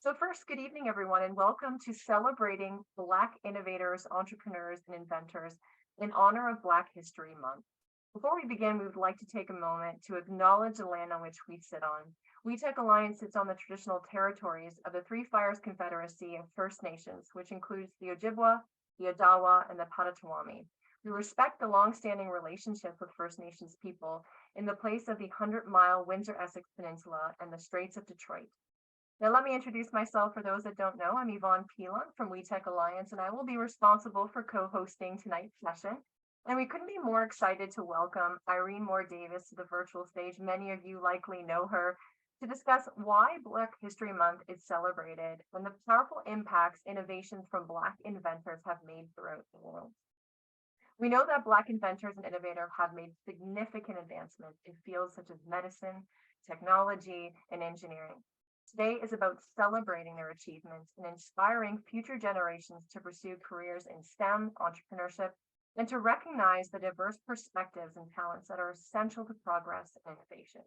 So first, good evening, everyone, and welcome to Celebrating Black Innovators, Entrepreneurs, and Inventors in honor of Black History Month. Before we begin, we would like to take a moment to acknowledge the land on which we sit on. WEtech Alliance sits on the traditional territories of the Three Fires Confederacy of First Nations, which includes the Ojibwa, the Odawa, and the Potawatomi. We respect the long-standing relationship with First Nations people in the place of the 100-mile Windsor-Essex Peninsula and the Straits of Detroit. Now, let me introduce myself for those that don't know. I'm Yvonne Pilon from WEtech Alliance, and I will be responsible for co-hosting tonight's session. And we couldn't be more excited to welcome Irene Moore Davis to the virtual stage. Many of you likely know her, to discuss why Black History Month is celebrated and the powerful impacts innovations from Black inventors have made throughout the world. We know that Black inventors and innovators have made significant advancements in fields such as medicine, technology, and engineering. Today is about celebrating their achievements and inspiring future generations to pursue careers in STEM, entrepreneurship, and to recognize the diverse perspectives and talents that are essential to progress and innovation.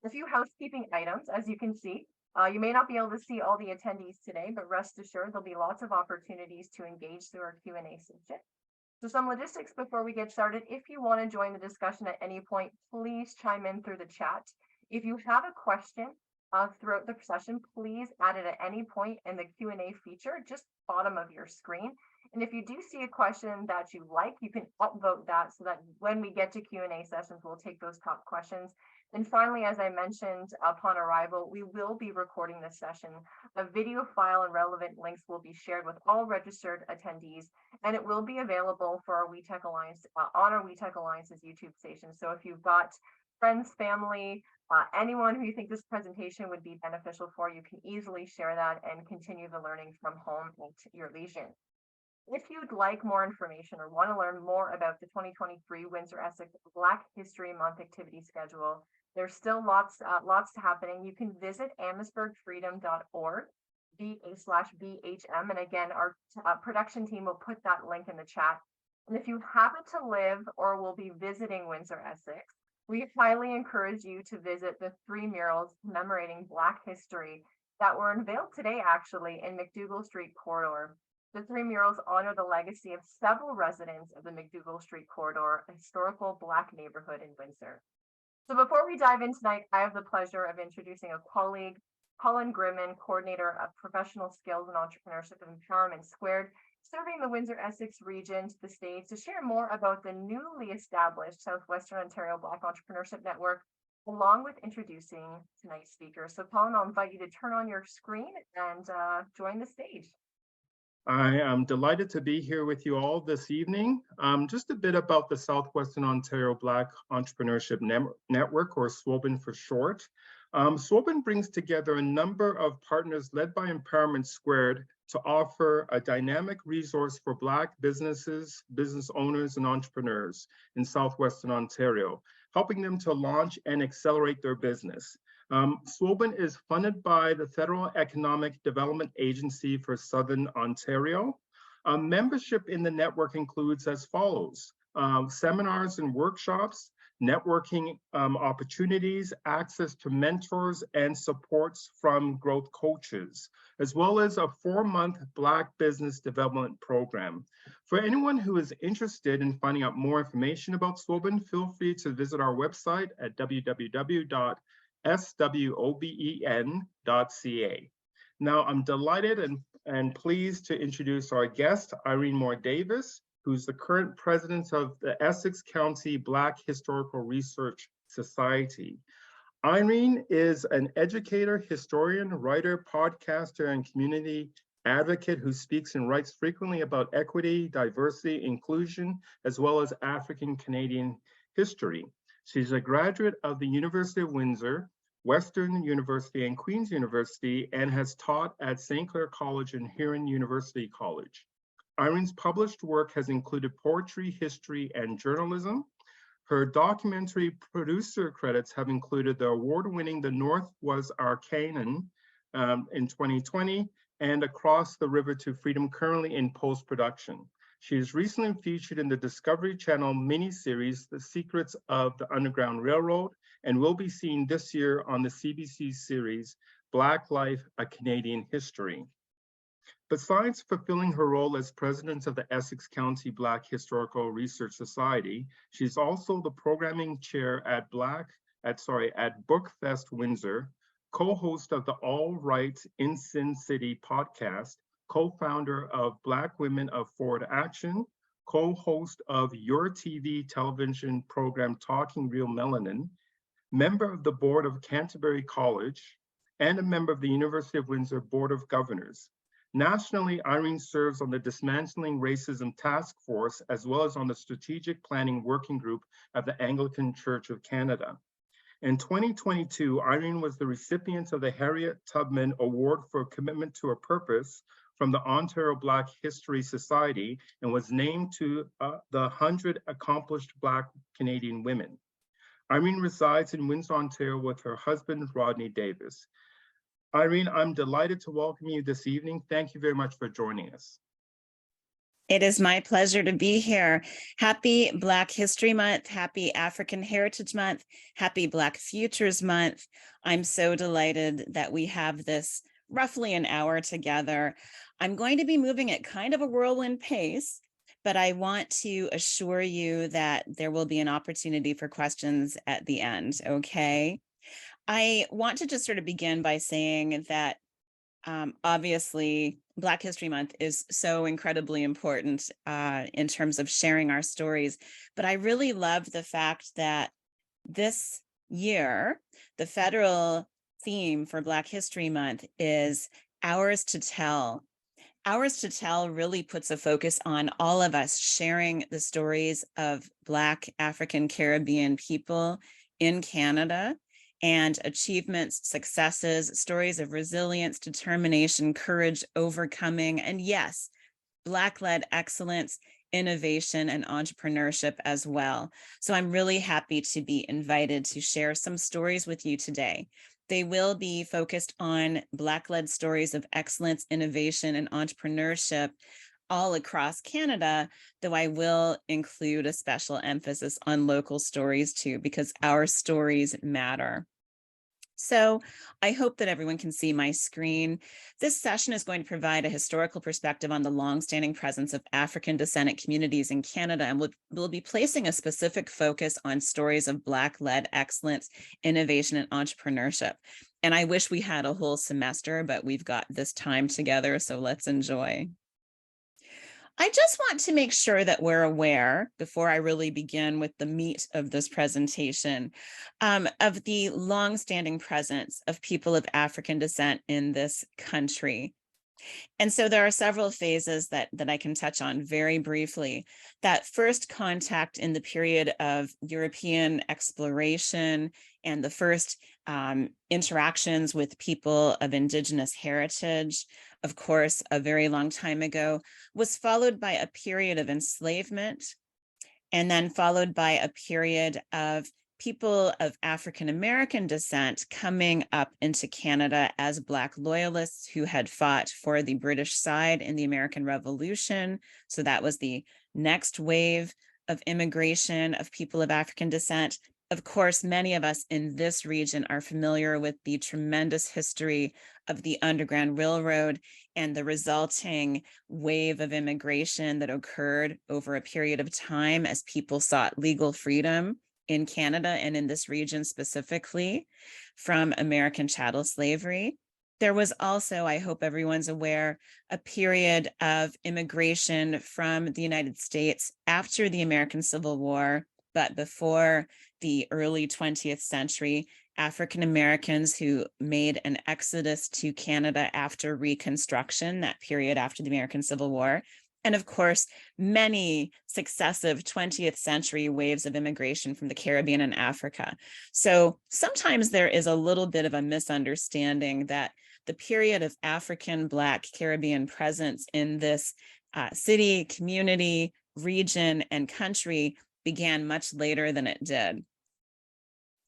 A few housekeeping items, as you can see. You may not be able to see all the attendees today, but rest assured there'll be lots of opportunities to engage through our Q&A session. So some logistics before we get started. If you want to join the discussion at any point, please chime in through the chat. If you have a question throughout the session, please add it at any point in the Q&A feature, just bottom of your screen. And if you do see a question that you like, you can upvote that so that when we get to Q&A sessions, we'll take those top questions. And finally, as I mentioned upon arrival, we will be recording this session. A video file and relevant links will be shared with all registered attendees, and it will be available for our WEtech Alliance on our WEtech Alliance's YouTube station. So if you've got friends, family, anyone who you think this presentation would be beneficial for, you can easily share that and continue the learning from home at your leisure. If you'd like more information or want to learn more about the 2023 Windsor-Essex Black History Month activity schedule, there's still lots happening. You can visit amherstburgfreedom.org/BHM. And again, our production team will put that link in the chat. And if you happen to live or will be visiting Windsor-Essex, we highly encourage you to visit the 3 murals commemorating Black history that were unveiled today, actually, in McDougall Street corridor. The 3 murals honor the legacy of several residents of the McDougall Street corridor, a historical Black neighborhood in Windsor. So before we dive in tonight, I have the pleasure of introducing a colleague, Colin Grimman, Coordinator of Professional Skills and Entrepreneurship and Empowerment Squared, serving the Windsor-Essex region to the stage to share more about the newly established Southwestern Ontario Black Entrepreneurship Network, along with introducing tonight's speaker. So Colin, I'll invite you to turn on your screen and join the stage. I am delighted to be here with you all this evening. Just a bit about the Southwestern Ontario Black Entrepreneurship Network, or SWOBN for short. SWOBN brings together a number of partners led by Empowerment Squared to offer a dynamic resource for Black businesses, business owners, and entrepreneurs in Southwestern Ontario, helping them to launch and accelerate their business. SWOBN is funded by the Federal Economic Development Agency for Southern Ontario. Membership in the network includes as follows: seminars and workshops, networking opportunities, access to mentors and supports from growth coaches, as well as a 4-month Black business development program. For anyone who is interested in finding out more information about SWOBN, feel free to visit our website at www.swoben.ca. Now, I'm delighted and pleased to introduce our guest, Irene Moore Davis, who's the current president of the Essex County Black Historical Research Society. Irene is an educator, historian, writer, podcaster, and community advocate who speaks and writes frequently about equity, diversity, inclusion, as well as African Canadian history. She's a graduate of the University of Windsor, Western University, and Queen's University, and has taught at St. Clair College and Huron University College. Irene's published work has included poetry, history, and journalism. Her documentary producer credits have included the award-winning The North Was Our Canaan in 2020 and Across the River to Freedom, currently in post-production. She is recently featured in the Discovery Channel miniseries, The Secrets of the Underground Railroad, and will be seen this year on the CBC series, Black Life, A Canadian History. Besides fulfilling her role as president of the Essex County Black Historical Research Society, she's also the programming chair at Bookfest Windsor, co-host of the All Right in Sin City podcast, co-founder of Black Women of Forward Action, co-host of Your TV television program Talking Real Melanin, member of the board of Canterbury College, and a member of the University of Windsor Board of Governors. Nationally, Irene serves on the Dismantling Racism Task Force, as well as on the Strategic Planning Working Group of the Anglican Church of Canada. In 2022, Irene was the recipient of the Harriet Tubman Award for Commitment to a Purpose from the Ontario Black History Society and was named to the 100 Accomplished Black Canadian Women. Irene resides in Windsor, Ontario with her husband, Rodney Davis. Irene, I'm delighted to welcome you this evening. Thank you very much for joining us. It is my pleasure to be here. Happy Black History Month, happy African Heritage Month, happy Black Futures Month. I'm so delighted that we have this roughly an hour together. I'm going to be moving at kind of a whirlwind pace, but I want to assure you that there will be an opportunity for questions at the end, okay? I want to just sort of begin by saying that obviously Black History Month is so incredibly important in terms of sharing our stories, but I really love the fact that this year, the federal theme for Black History Month is Ours to Tell. Ours to Tell really puts a focus on all of us sharing the stories of Black African Caribbean people in Canada and achievements, successes, stories of resilience, determination, courage, overcoming, and yes, Black-led excellence, innovation, and entrepreneurship as well. So I'm really happy to be invited to share some stories with you today. They will be focused on Black-led stories of excellence, innovation, and entrepreneurship all across Canada, though I will include a special emphasis on local stories too, because our stories matter. So I hope that everyone can see my screen. This session is going to provide a historical perspective on the longstanding presence of African descendant communities in Canada, and we'll be placing a specific focus on stories of Black-led excellence, innovation, and entrepreneurship. And I wish we had a whole semester, but we've got this time together, so let's enjoy. I just want to make sure that we're aware, before I really begin with the meat of this presentation, of the longstanding presence of people of African descent in this country. And so there are several phases that I can touch on very briefly. That first contact in the period of European exploration and the first interactions with people of Indigenous heritage, of course, a very long time ago, was followed by a period of enslavement, and then followed by a period of people of African American descent coming up into Canada as Black loyalists who had fought for the British side in the American Revolution. So that was the next wave of immigration of people of African descent. Of course, many of us in this region are familiar with the tremendous history of the Underground Railroad and the resulting wave of immigration that occurred over a period of time as people sought legal freedom in Canada and in this region specifically from American chattel slavery. There was also, I hope everyone's aware, a period of immigration from the United States after the American Civil War, but before the early 20th century, African Americans who made an exodus to Canada after Reconstruction, that period after the American Civil War. And of course, many successive 20th century waves of immigration from the Caribbean and Africa. So sometimes there is a little bit of a misunderstanding that the period of African Black Caribbean presence in this city, community, region, and country began much later than it did.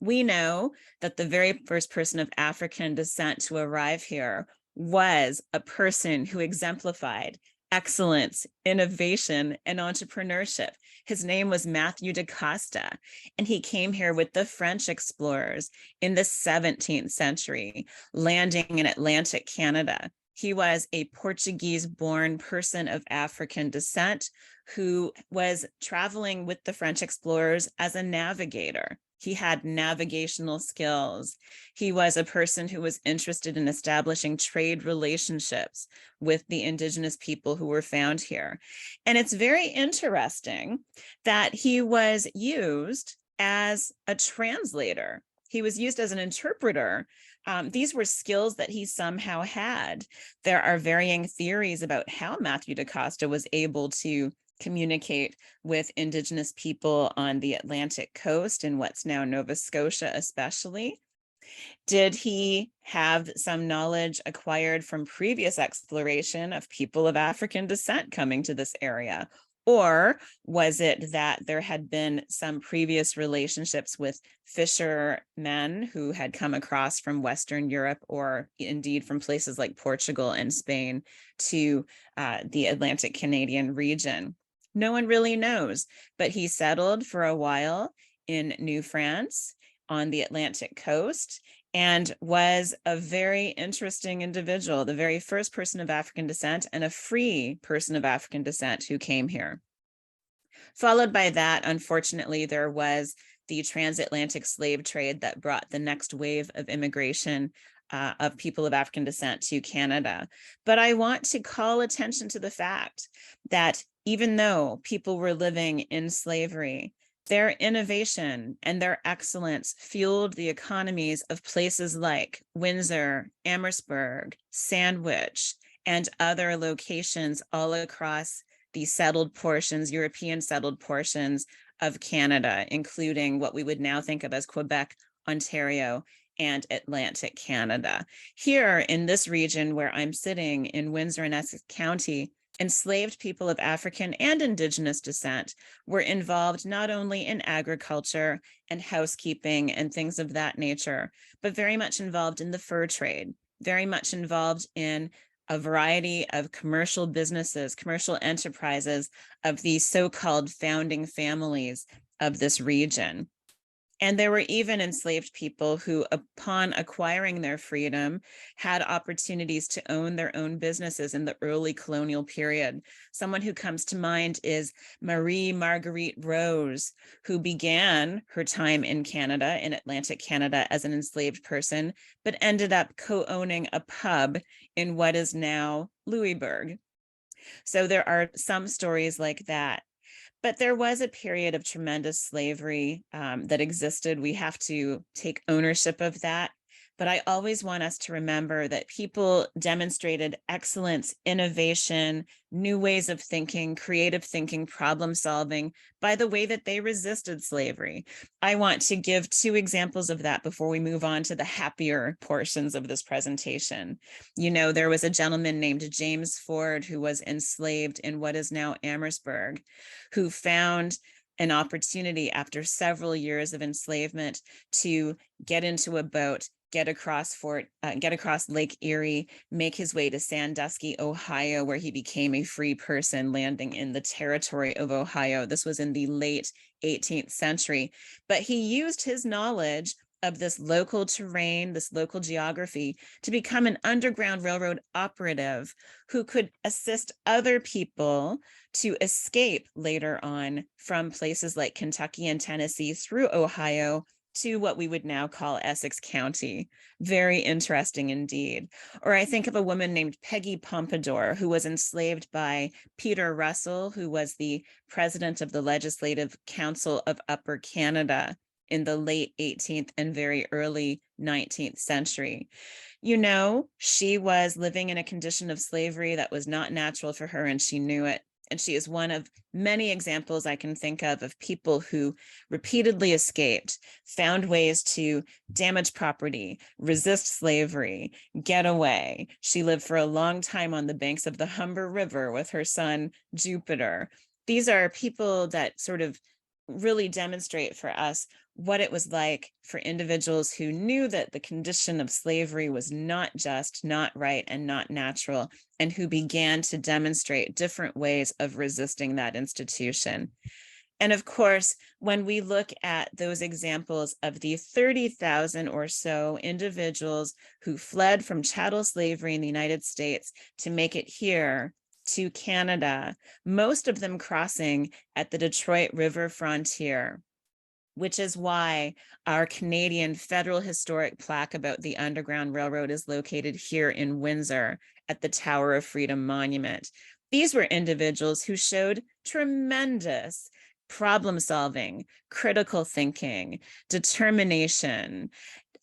We know that the very first person of African descent to arrive here was a person who exemplified excellence, innovation, and entrepreneurship. His name was Mathieu DaCosta, and he came here with the French explorers in the 17th century, landing in Atlantic Canada. He was a Portuguese-born person of African descent who was traveling with the French explorers as a navigator. He had navigational skills. He was a person who was interested in establishing trade relationships with the indigenous people who were found here. And it's very interesting that he was used as a translator. He was used as an interpreter. These were skills that he somehow had. There are varying theories about how Mathieu DaCosta was able to communicate with indigenous people on the Atlantic coast in what's now Nova Scotia especially. Did he have some knowledge acquired from previous exploration of people of African descent coming to this area? Or was it that there had been some previous relationships with fishermen who had come across from Western Europe, or indeed from places like Portugal and Spain to the Atlantic Canadian region? No one really knows, but he settled for a while in New France on the Atlantic coast and was a very interesting individual, the very first person of African descent and a free person of African descent who came here. Followed by that, unfortunately, there was the transatlantic slave trade that brought the next wave of immigration of people of African descent to Canada. But I want to call attention to the fact that even though people were living in slavery, their innovation and their excellence fueled the economies of places like Windsor, Amherstburg, Sandwich, and other locations all across the settled portions, European settled portions of Canada, including what we would now think of as Quebec, Ontario, and Atlantic Canada. Here in this region where I'm sitting in Windsor and Essex County, enslaved people of African and Indigenous descent were involved not only in agriculture and housekeeping and things of that nature, but very much involved in the fur trade, very much involved in a variety of commercial businesses, commercial enterprises of the so-called founding families of this region. And there were even enslaved people who, upon acquiring their freedom, had opportunities to own their own businesses in the early colonial period. Someone who comes to mind is Marie Marguerite Rose, who began her time in Canada, in Atlantic Canada, as an enslaved person, but ended up co-owning a pub in what is now Louisbourg. So there are some stories like that. But there was a period of tremendous slavery that existed. We have to take ownership of that. But I always want us to remember that people demonstrated excellence, innovation, new ways of thinking, creative thinking, problem solving by the way that they resisted slavery. I want to give two examples of that before we move on to the happier portions of this presentation. You know, there was a gentleman named James Ford who was enslaved in what is now Amherstburg, who found an opportunity after several years of enslavement to get into a boat, get across Lake Erie, make his way to Sandusky, Ohio, where he became a free person landing in the territory of Ohio. This was in the late 18th century, but he used his knowledge of this local terrain, this local geography, to become an Underground Railroad operative who could assist other people to escape later on from places like Kentucky and Tennessee through Ohio to what we would now call Essex County. Very interesting indeed. Or I think of a woman named Peggy Pompadour, who was enslaved by Peter Russell, who was the president of the Legislative Council of Upper Canada in the late 18th and very early 19th century. You know, she was living in a condition of slavery that was not natural for her, and she knew it. And she is one of many examples I can think of people who repeatedly escaped, found ways to damage property, resist slavery, get away. She lived for a long time on the banks of the Humber River with her son, Jupiter. These are people that sort of really demonstrate for us what it was like for individuals who knew that the condition of slavery was not just, not right, and not natural, and who began to demonstrate different ways of resisting that institution. And of course, when we look at those examples of the 30,000 or so individuals who fled from chattel slavery in the United States to make it here to Canada, most of them crossing at the Detroit River frontier, which is why our Canadian federal historic plaque about the Underground Railroad is located here in Windsor at the Tower of Freedom Monument. These were individuals who showed tremendous problem solving, critical thinking, determination,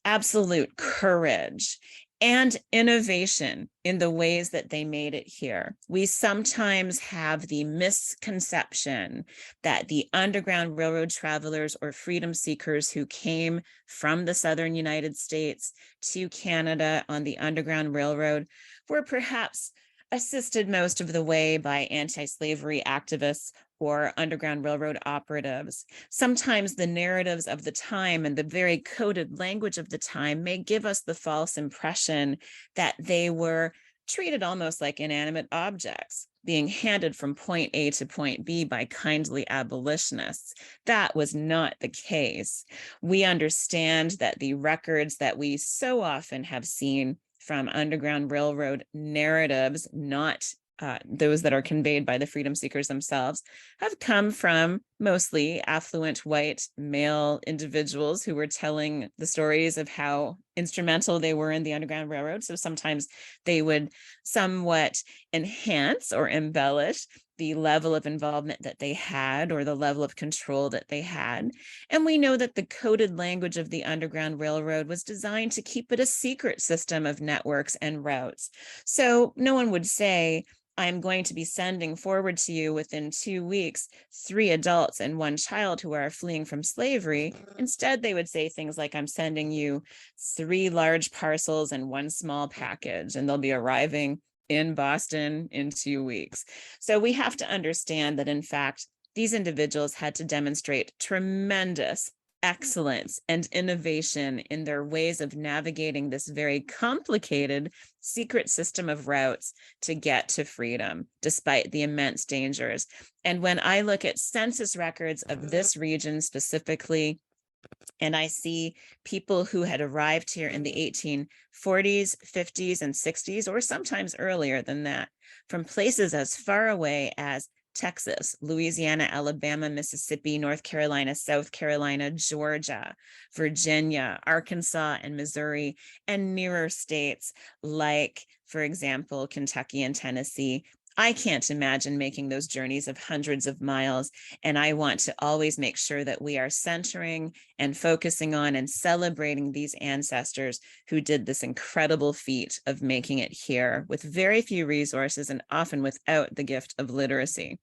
absolute courage, and innovation in the ways that they made it here. We sometimes have the misconception that the Underground Railroad travelers or freedom seekers who came from the Southern United States to Canada on the Underground Railroad were perhaps assisted most of the way by anti-slavery activists or Underground Railroad operatives. Sometimes the narratives of the time and the very coded language of the time may give us the false impression that they were treated almost like inanimate objects, being handed from point A to point B by kindly abolitionists. That was not the case. We understand that the records that we so often have seen from Underground Railroad narratives, not those that are conveyed by the freedom seekers themselves, have come from mostly affluent white male individuals who were telling the stories of how instrumental they were in the Underground Railroad. So sometimes they would somewhat enhance or embellish the level of involvement that they had or the level of control that they had. And we know that the coded language of the Underground Railroad was designed to keep it a secret system of networks and routes. So no one would say, I'm going to be sending forward to you within 2 weeks 3 adults and 1 child who are fleeing from slavery. Instead, they would say things like, I'm sending you 3 large parcels and 1 small package, and they'll be arriving in Boston in 2 weeks. So we have to understand that, in fact, these individuals had to demonstrate tremendous excellence and innovation in their ways of navigating this very complicated secret system of routes to get to freedom, despite the immense dangers. And when I look at census records of this region specifically, and I see people who had arrived here in the 1840s, 50s, and 60s, or sometimes earlier than that, from places as far away as Texas, Louisiana, Alabama, Mississippi, North Carolina, South Carolina, Georgia, Virginia, Arkansas, and Missouri, and nearer states like, for example, Kentucky and Tennessee. I can't imagine making those journeys of hundreds of miles, and I want to always make sure that we are centering and focusing on and celebrating these ancestors who did this incredible feat of making it here with very few resources and often without the gift of literacy.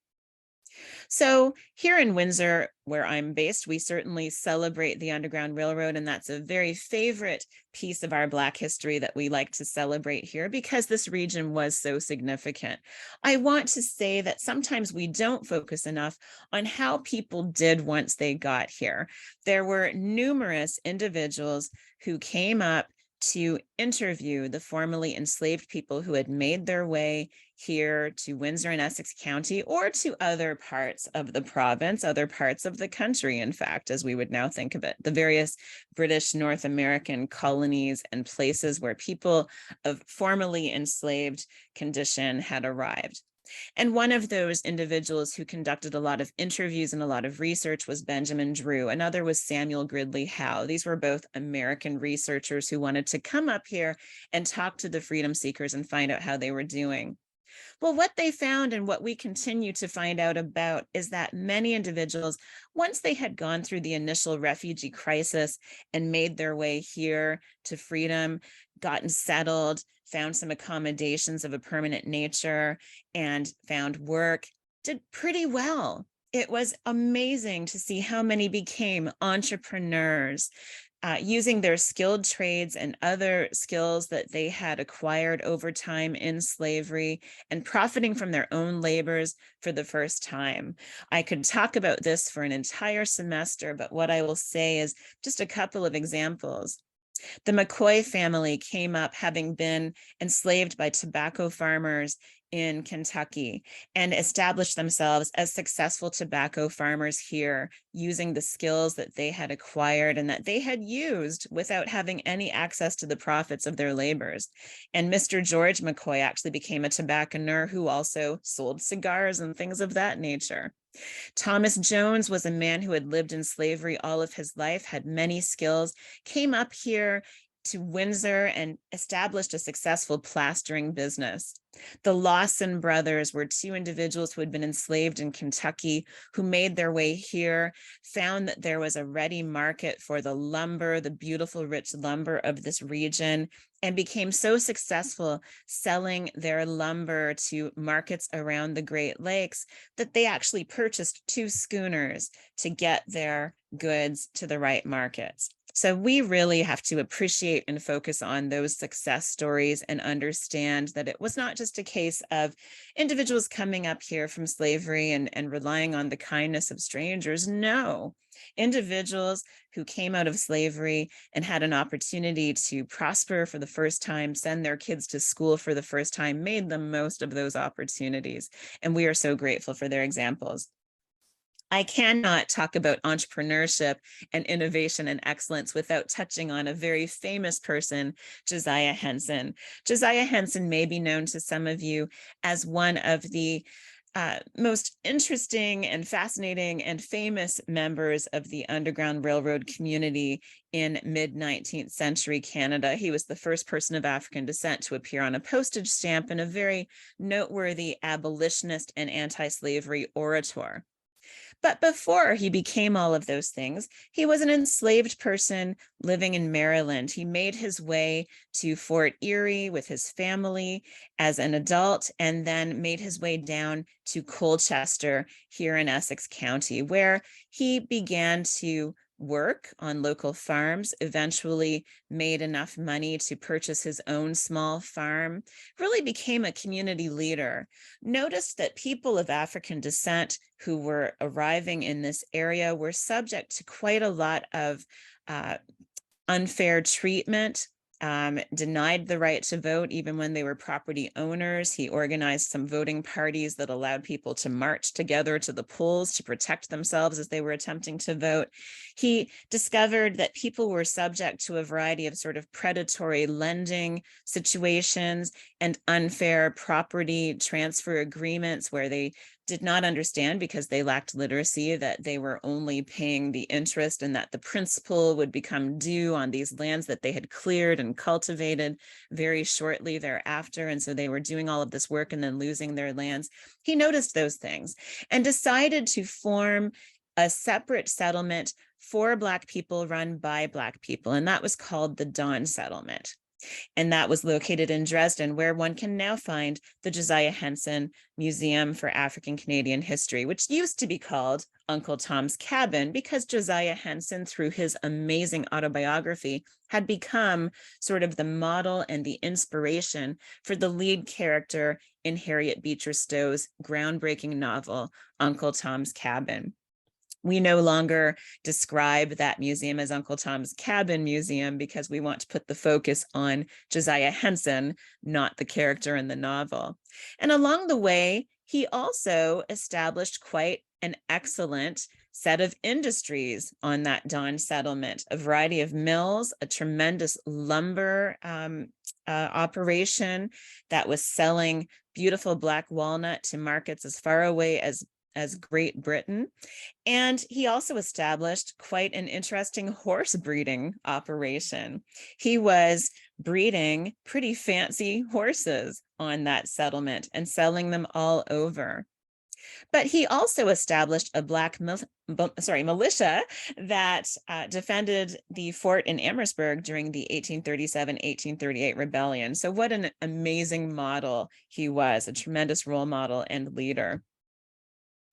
So here in Windsor, where I'm based, we certainly celebrate the Underground Railroad, and that's a very favorite piece of our Black history that we like to celebrate here because this region was so significant. I want to say that sometimes we don't focus enough on how people did once they got here. There were numerous individuals who came up to interview the formerly enslaved people who had made their way here to Windsor and Essex County or to other parts of the province, other parts of the country, in fact, as we would now think of it, the various British North American colonies and places where people of formerly enslaved condition had arrived. And one of those individuals who conducted a lot of interviews and a lot of research was Benjamin Drew. Another was Samuel Gridley Howe. These were both American researchers who wanted to come up here and talk to the freedom seekers and find out how they were doing. Well, what they found and what we continue to find out about is that many individuals, once they had gone through the initial refugee crisis and made their way here to freedom, gotten settled, found some accommodations of a permanent nature, and found work, did pretty well. It was amazing to see how many became entrepreneurs, using their skilled trades and other skills that they had acquired over time in slavery and profiting from their own labors for the first time. I could talk about this for an entire semester, but what I will say is just a couple of examples. The McCoy family came up having been enslaved by tobacco farmers in Kentucky and established themselves as successful tobacco farmers here using the skills that they had acquired and that they had used without having any access to the profits of their labors. And Mr. George McCoy actually became a tobacconer who also sold cigars and things of that nature. Thomas Jones was a man who had lived in slavery all of his life, had many skills, came up here to Windsor and established a successful plastering business. The Lawson brothers were two individuals who had been enslaved in Kentucky, who made their way here, found that there was a ready market for the lumber, the beautiful, rich lumber of this region, and became so successful selling their lumber to markets around the Great Lakes that they actually purchased 2 schooners to get their goods to the right markets. So we really have to appreciate and focus on those success stories and understand that it was not just a case of individuals coming up here from slavery and relying on the kindness of strangers. No, individuals who came out of slavery and had an opportunity to prosper for the first time, send their kids to school for the first time, made the most of those opportunities. And we are so grateful for their examples. I cannot talk about entrepreneurship and innovation and excellence without touching on a very famous person, Josiah Henson. Josiah Henson may be known to some of you as one of the most interesting and fascinating and famous members of the Underground Railroad community in mid-19th century Canada. He was the first person of African descent to appear on a postage stamp and a very noteworthy abolitionist and anti-slavery orator. But before he became all of those things, he was an enslaved person living in Maryland. He made his way to Fort Erie with his family as an adult, and then made his way down to Colchester here in Essex County, where he began to work on local farms, eventually made enough money to purchase his own small farm, really became a community leader, noticed that people of African descent who were arriving in this area were subject to quite a lot of unfair treatment, denied the right to vote even when they were property owners. He organized some voting parties that allowed people to march together to the polls to protect themselves as they were attempting to vote. He discovered that people were subject to a variety of sort of predatory lending situations and unfair property transfer agreements where they did not understand, because they lacked literacy, that they were only paying the interest and that the principal would become due on these lands that they had cleared and cultivated very shortly thereafter. And so they were doing all of this work and then losing their lands. He noticed those things and decided to form a separate settlement for Black people run by Black people. And that was called the Dunn settlement. And that was located in Dresden, where one can now find the Josiah Henson Museum for African Canadian History, which used to be called Uncle Tom's Cabin, because Josiah Henson, through his amazing autobiography, had become sort of the model and the inspiration for the lead character in Harriet Beecher Stowe's groundbreaking novel, Uncle Tom's Cabin. We no longer describe that museum as Uncle Tom's Cabin Museum because we want to put the focus on Josiah Henson, not the character in the novel. And along the way, he also established quite an excellent set of industries on that Dunn settlement, a variety of mills, a tremendous lumber operation that was selling beautiful black walnut to markets as far away as Great Britain. And he also established quite an interesting horse breeding operation. He was breeding pretty fancy horses on that settlement and selling them all over. But he also established a Black militia that defended the fort in Amherstburg during the 1837-1838 rebellion. So what an amazing model he was, a tremendous role model and leader.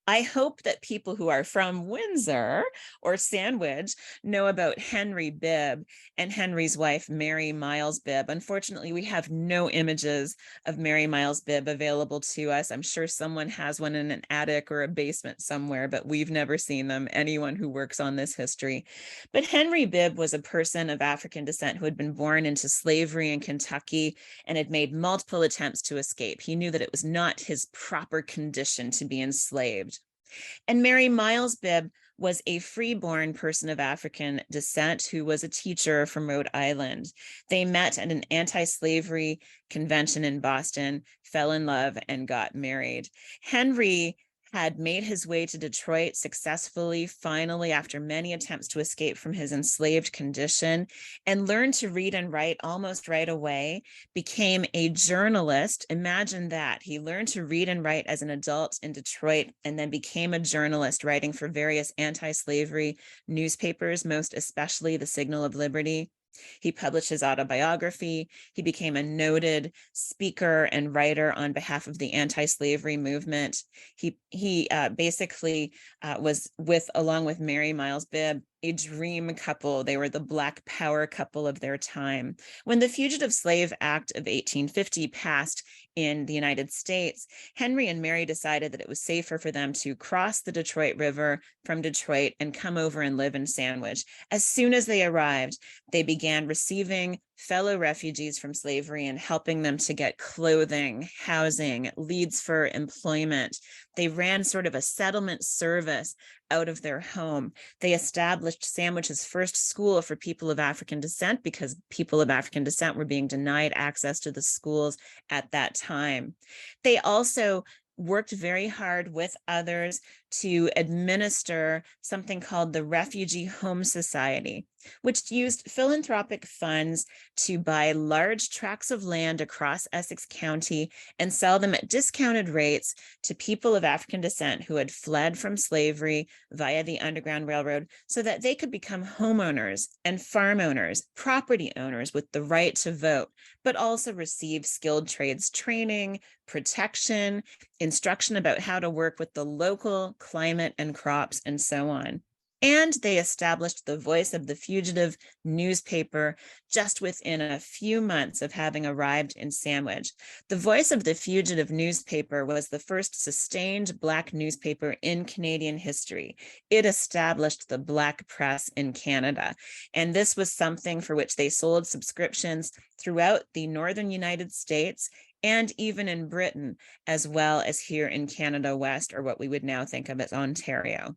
I hope that people who are from Windsor or Sandwich know about Henry Bibb and Henry's wife, Mary Miles Bibb. Unfortunately, we have no images of Mary Miles Bibb available to us. I'm sure someone has one in an attic or a basement somewhere, but we've never seen them, anyone who works on this history. But Henry Bibb was a person of African descent who had been born into slavery in Kentucky and had made multiple attempts to escape. He knew that it was not his proper condition to be enslaved. And Mary Miles Bibb was a freeborn person of African descent who was a teacher from Rhode Island. They met at an anti-slavery convention in Boston, fell in love, and got married. Henry had made his way to Detroit successfully, finally, after many attempts to escape from his enslaved condition, and learned to read and write almost right away, became a journalist. Imagine that. He learned to read and write as an adult in Detroit, and then became a journalist, writing for various anti-slavery newspapers, most especially the Signal of Liberty. He published his autobiography. He became a noted speaker and writer on behalf of the anti-slavery movement. He basically was along with Mary Miles Bibb, a dream couple. They were the Black power couple of their time. When the Fugitive Slave Act of 1850 passed in the United States, Henry and Mary decided that it was safer for them to cross the Detroit River from Detroit and come over and live in Sandwich. As soon as they arrived, they began receiving fellow refugees from slavery and helping them to get clothing, housing, leads for employment. They ran sort of a settlement service out of their home. They established Sandwich's first school for people of African descent because people of African descent were being denied access to the schools at that time. They also worked very hard with others to administer something called the Refugee Home Society, which used philanthropic funds to buy large tracts of land across Essex County and sell them at discounted rates to people of African descent who had fled from slavery via the Underground Railroad so that they could become homeowners and farm owners, property owners with the right to vote, but also receive skilled trades training, protection, instruction about how to work with the local climate and crops, and so on. And they established the Voice of the Fugitive newspaper just within a few months of having arrived in Sandwich. The Voice of the Fugitive newspaper was the first sustained Black newspaper in Canadian history. It established the Black press in Canada. And this was something for which they sold subscriptions throughout the northern United States and even in Britain, as well as here in Canada West, or what we would now think of as Ontario.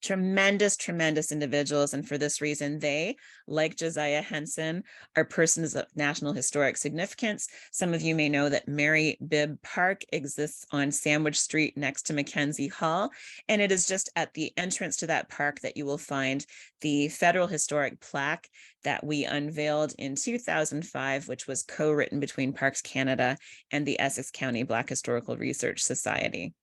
Tremendous, tremendous individuals. And for this reason, they, like Josiah Henson, are persons of national historic significance. Some of you may know that Mary Bibb Park exists on Sandwich Street next to Mackenzie Hall. And it is just at the entrance to that park that you will find the federal historic plaque that we unveiled in 2005, which was co-written between Parks Canada and the Essex County Black Historical Research Society.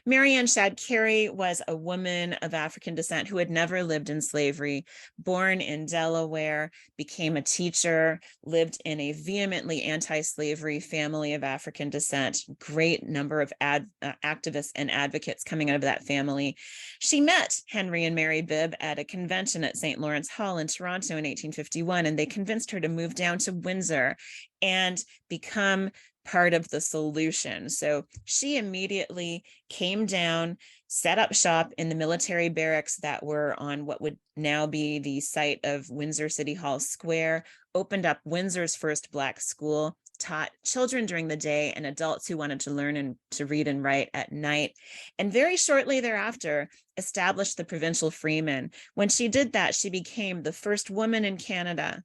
Mary Ann Shadd Cary was a woman of African descent who had never lived in slavery, born in Delaware, became a teacher, lived in a vehemently anti-slavery family of African descent, great number of activists and advocates coming out of that family. She met Henry and Mary Bibb at a convention at St. Lawrence Hall in Toronto in 1851, and they convinced her to move down to Windsor and become part of the solution. So she immediately came down, set up shop in the military barracks that were on what would now be the site of Windsor City Hall Square, opened up Windsor's first Black school, taught children during the day and adults who wanted to learn and to read and write at night, and very shortly thereafter established the Provincial Freeman. When she did that, she became the first woman in Canada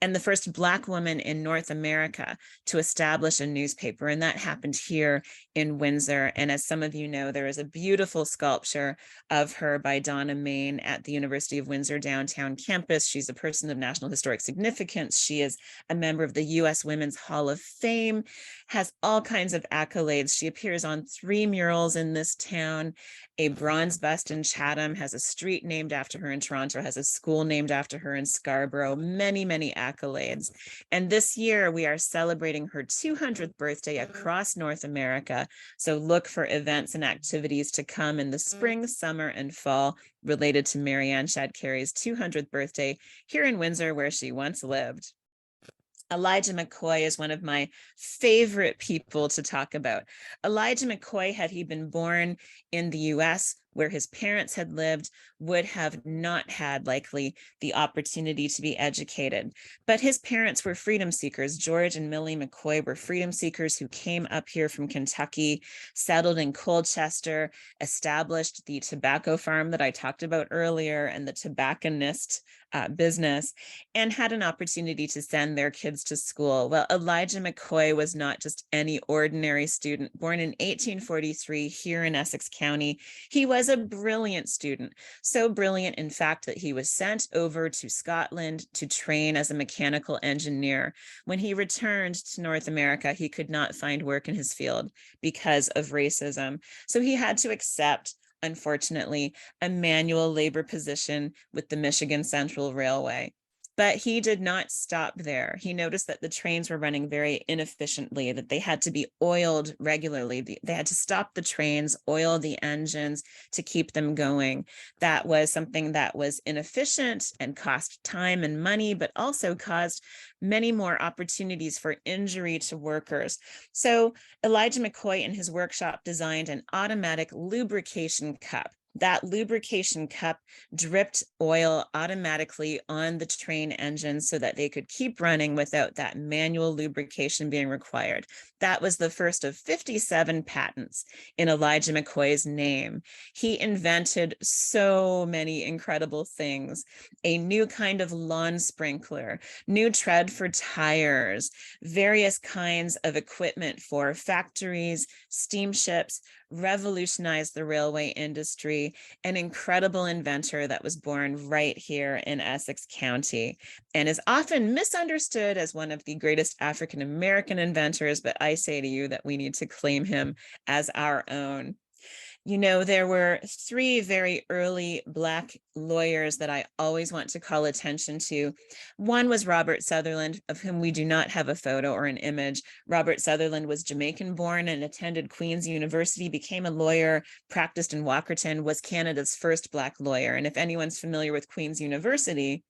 and the first Black woman in North America to establish a newspaper. And that happened here in Windsor. And as some of you know, there is a beautiful sculpture of her by Donna Main at the University of Windsor downtown campus. She's a person of national historic significance. She is a member of the U.S. Women's Hall of Fame, has all kinds of accolades. She appears on 3 murals in this town, a bronze bust in Chatham, has a street named after her in Toronto, has a school named after her in Scarborough, many, many accolades. accolades. And this year we are celebrating her 200th birthday across North America. So look for events and activities to come in the spring, summer, and fall related to Mary Ann Shadd Cary's 200th birthday here in Windsor, where she once lived. Elijah McCoy is one of my favorite people to talk about. Elijah McCoy, had he been born in the US, where his parents had lived, would have not had likely the opportunity to be educated. But his parents were freedom seekers. George and Millie McCoy were freedom seekers who came up here from Kentucky, settled in Colchester, established the tobacco farm that I talked about earlier and the tobacconist business, and had an opportunity to send their kids to school. Well, Elijah McCoy was not just any ordinary student. Born in 1843 here in Essex County, he was a brilliant student. So brilliant, in fact, that he was sent over to Scotland to train as a mechanical engineer. When he returned to North America, he could not find work in his field because of racism. So he had to accept, unfortunately, a manual labor position with the Michigan Central Railway. But he did not stop there. He noticed that the trains were running very inefficiently, that they had to be oiled regularly. They had to stop the trains, oil the engines to keep them going. That was something that was inefficient and cost time and money, but also caused many more opportunities for injury to workers. So Elijah McCoy in his workshop designed an automatic lubrication cup. That lubrication cup dripped oil automatically on the train engines so that they could keep running without that manual lubrication being required. That was the first of 57 patents in Elijah McCoy's name. He invented so many incredible things: a new kind of lawn sprinkler, new tread for tires, various kinds of equipment for factories, steamships, revolutionized the railway industry, an incredible inventor that was born right here in Essex County and is often misunderstood as one of the greatest African-American inventors, but I say to you that we need to claim him as our own. You know, there were three very early Black lawyers that I always want to call attention to. One was Robert Sutherland, of whom we do not have a photo or an image. Robert Sutherland was Jamaican born and attended Queen's University, became a lawyer, practiced in Walkerton, was Canada's first Black lawyer. And if anyone's familiar with Queen's University,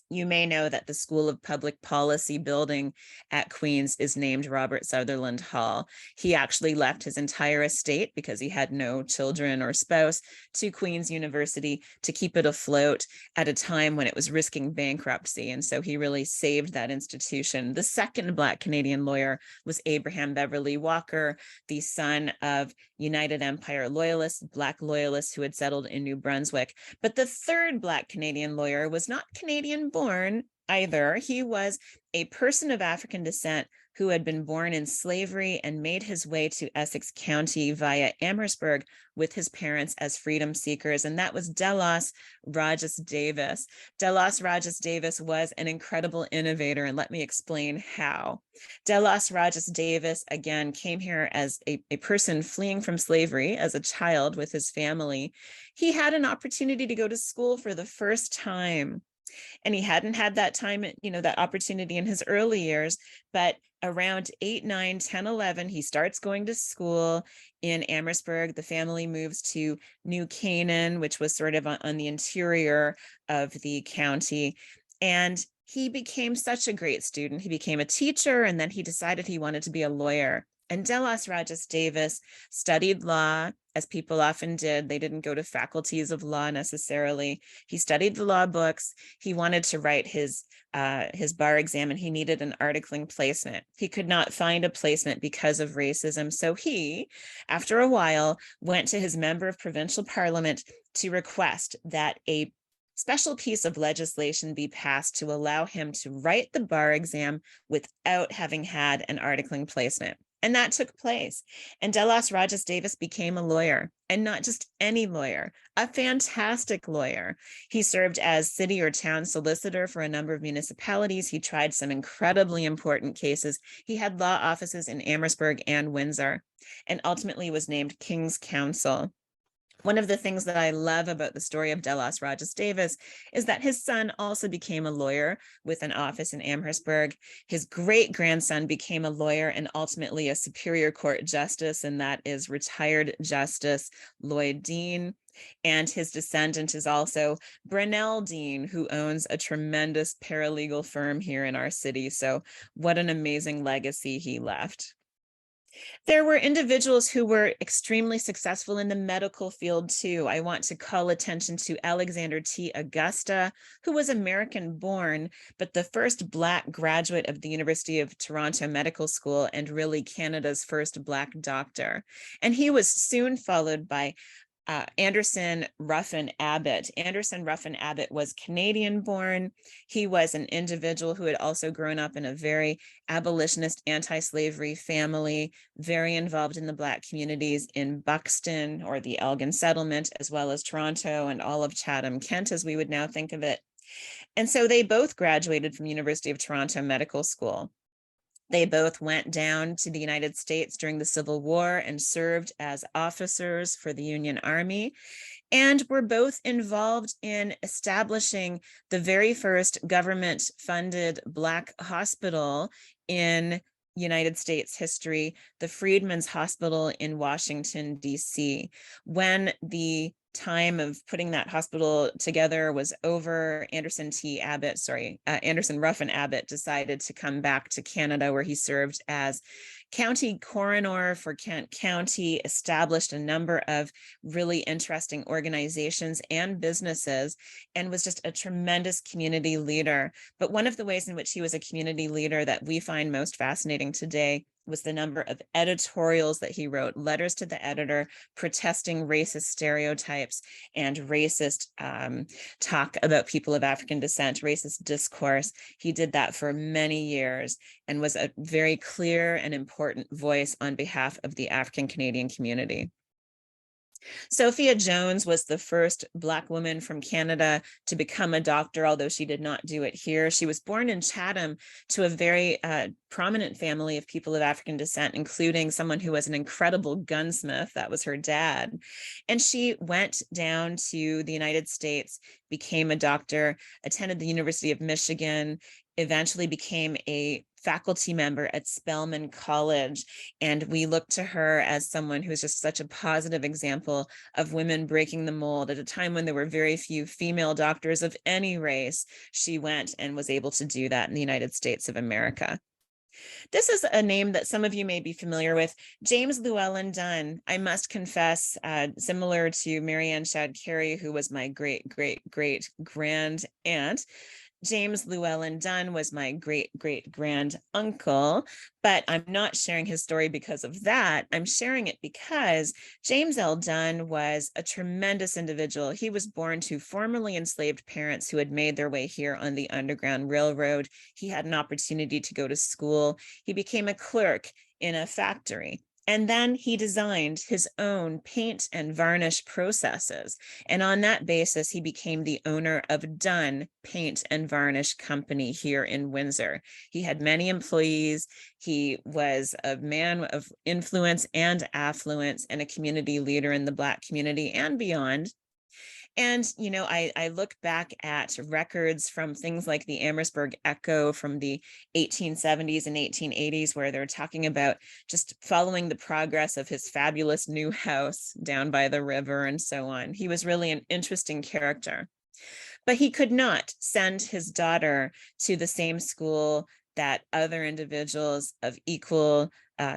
you may know that the School of Public Policy building at Queen's is named Robert Sutherland Hall. He actually left his entire estate, because he had no children or spouse, to Queen's University to keep it afloat at a time when it was risking bankruptcy. And so he really saved that institution. The second Black Canadian lawyer was Abraham Beverly Walker, the son of United Empire loyalists, Black loyalists who had settled in New Brunswick. But the third Black Canadian lawyer was not Canadian born either. He was a person of African descent who had been born in slavery and made his way to Essex County via Amherstburg with his parents as freedom seekers, and that was Delos Rogest Davis. Delos Rogest Davis was an incredible innovator, and let me explain how. Delos Rogest Davis, again, came here as a person fleeing from slavery as a child with his family. He had an opportunity to go to school for the first time. And he hadn't had that time, that opportunity in his early years, but around 8, 9, 10, 11, he starts going to school in Amherstburg. The family moves to New Canaan, which was sort of on the interior of the county. And he became such a great student. He became a teacher, and then he decided he wanted to be a lawyer. And Delos Rogest Davis studied law, as people often did. They didn't go to faculties of law necessarily. He studied the law books. He wanted to write his bar exam, and he needed an articling placement. He could not find a placement because of racism. So he, after a while, went to his member of provincial parliament to request that a special piece of legislation be passed to allow him to write the bar exam without having had an articling placement. And that took place. And Delos Rogest Davis became a lawyer, and not just any lawyer, a fantastic lawyer. He served as city or town solicitor for a number of municipalities. He tried some incredibly important cases. He had law offices in Amherstburg and Windsor, and ultimately was named King's Counsel. One of the things that I love about the story of Delos Rogest Davis is that his son also became a lawyer with an office in Amherstburg. His great-grandson became a lawyer and ultimately a Superior Court justice, and that is retired Justice Lloyd Dean. And his descendant is also Brunel Dean, who owns a tremendous paralegal firm here in our city. So what an amazing legacy he left. There were individuals who were extremely successful in the medical field too. I want to call attention to Alexander T. Augusta, who was American born, but the first Black graduate of the University of Toronto Medical School and really Canada's first Black doctor. And he was soon followed by Anderson Ruffin Abbott. Anderson Ruffin Abbott was Canadian born. He was an individual who had also grown up in a very abolitionist anti-slavery family, very involved in the Black communities in Buxton or the Elgin settlement, as well as Toronto and all of Chatham, Kent, as we would now think of it. And so they both graduated from University of Toronto Medical School. They both went down to the United States during the Civil War and served as officers for the Union Army, and were both involved in establishing the very first government-funded Black hospital in United States history, the Freedmen's Hospital in Washington, D.C. When the time of putting that hospital together was over, Anderson Ruffin Abbott decided to come back to Canada, where he served as county coroner for Kent County, established a number of really interesting organizations and businesses, and was just a tremendous community leader. But one of the ways in which he was a community leader that we find most fascinating today was the number of editorials that he wrote, letters to the editor protesting racist stereotypes and racist talk about people of African descent, racist discourse. He did that for many years and was a very clear and important voice on behalf of the African Canadian community. Sophia Jones was the first Black woman from Canada to become a doctor, although she did not do it here. She was born in Chatham to a very prominent family of people of African descent, including someone who was an incredible gunsmith. That was her dad. And she went down to the United States, became a doctor, attended the University of Michigan, eventually became a faculty member at Spelman College. And we look to her as someone who's just such a positive example of women breaking the mold. At a time when there were very few female doctors of any race, she went and was able to do that in the United States of America. This is a name that some of you may be familiar with, James Llewellyn Dunn. I must confess, similar to Marianne Shad Carey, who was my great-great-great-grand aunt, James Llewellyn Dunn was my great-great-grand uncle, but I'm not sharing his story because of that. I'm sharing it because James L. Dunn was a tremendous individual. He was born to formerly enslaved parents who had made their way here on the Underground Railroad. He had an opportunity to go to school. He became a clerk in a factory. And then he designed his own paint and varnish processes. And on that basis, he became the owner of Dunn Paint and Varnish Company here in Windsor. He had many employees. He was a man of influence and affluence and a community leader in the Black community and beyond. And, you know, I look back at records from things like the Amherstburg Echo from the 1870s and 1880s, where they're talking about just following the progress of his fabulous new house down by the river and so on. He was really an interesting character. But he could not send his daughter to the same school that other individuals of equal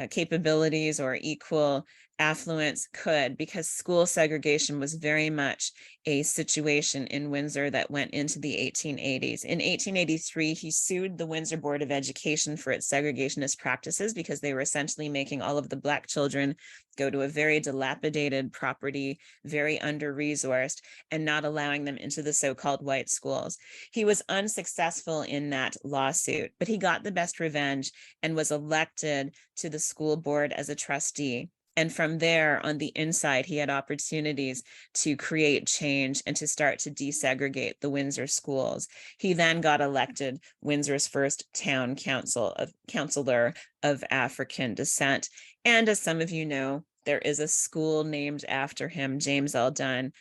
capabilities or equal affluence could, because school segregation was very much a situation in Windsor that went into the 1880s. In 1883, he sued the Windsor Board of Education for its segregationist practices because they were essentially making all of the Black children go to a very dilapidated property, very under-resourced, and not allowing them into the so-called white schools. He was unsuccessful in that lawsuit, but he got the best revenge and was elected to the school board as a trustee. And from there, on the inside, he had opportunities to create change and to start to desegregate the Windsor schools. He then got elected Windsor's first town councilor of African descent. And as some of you know, there is a school named after him, James L. Dunn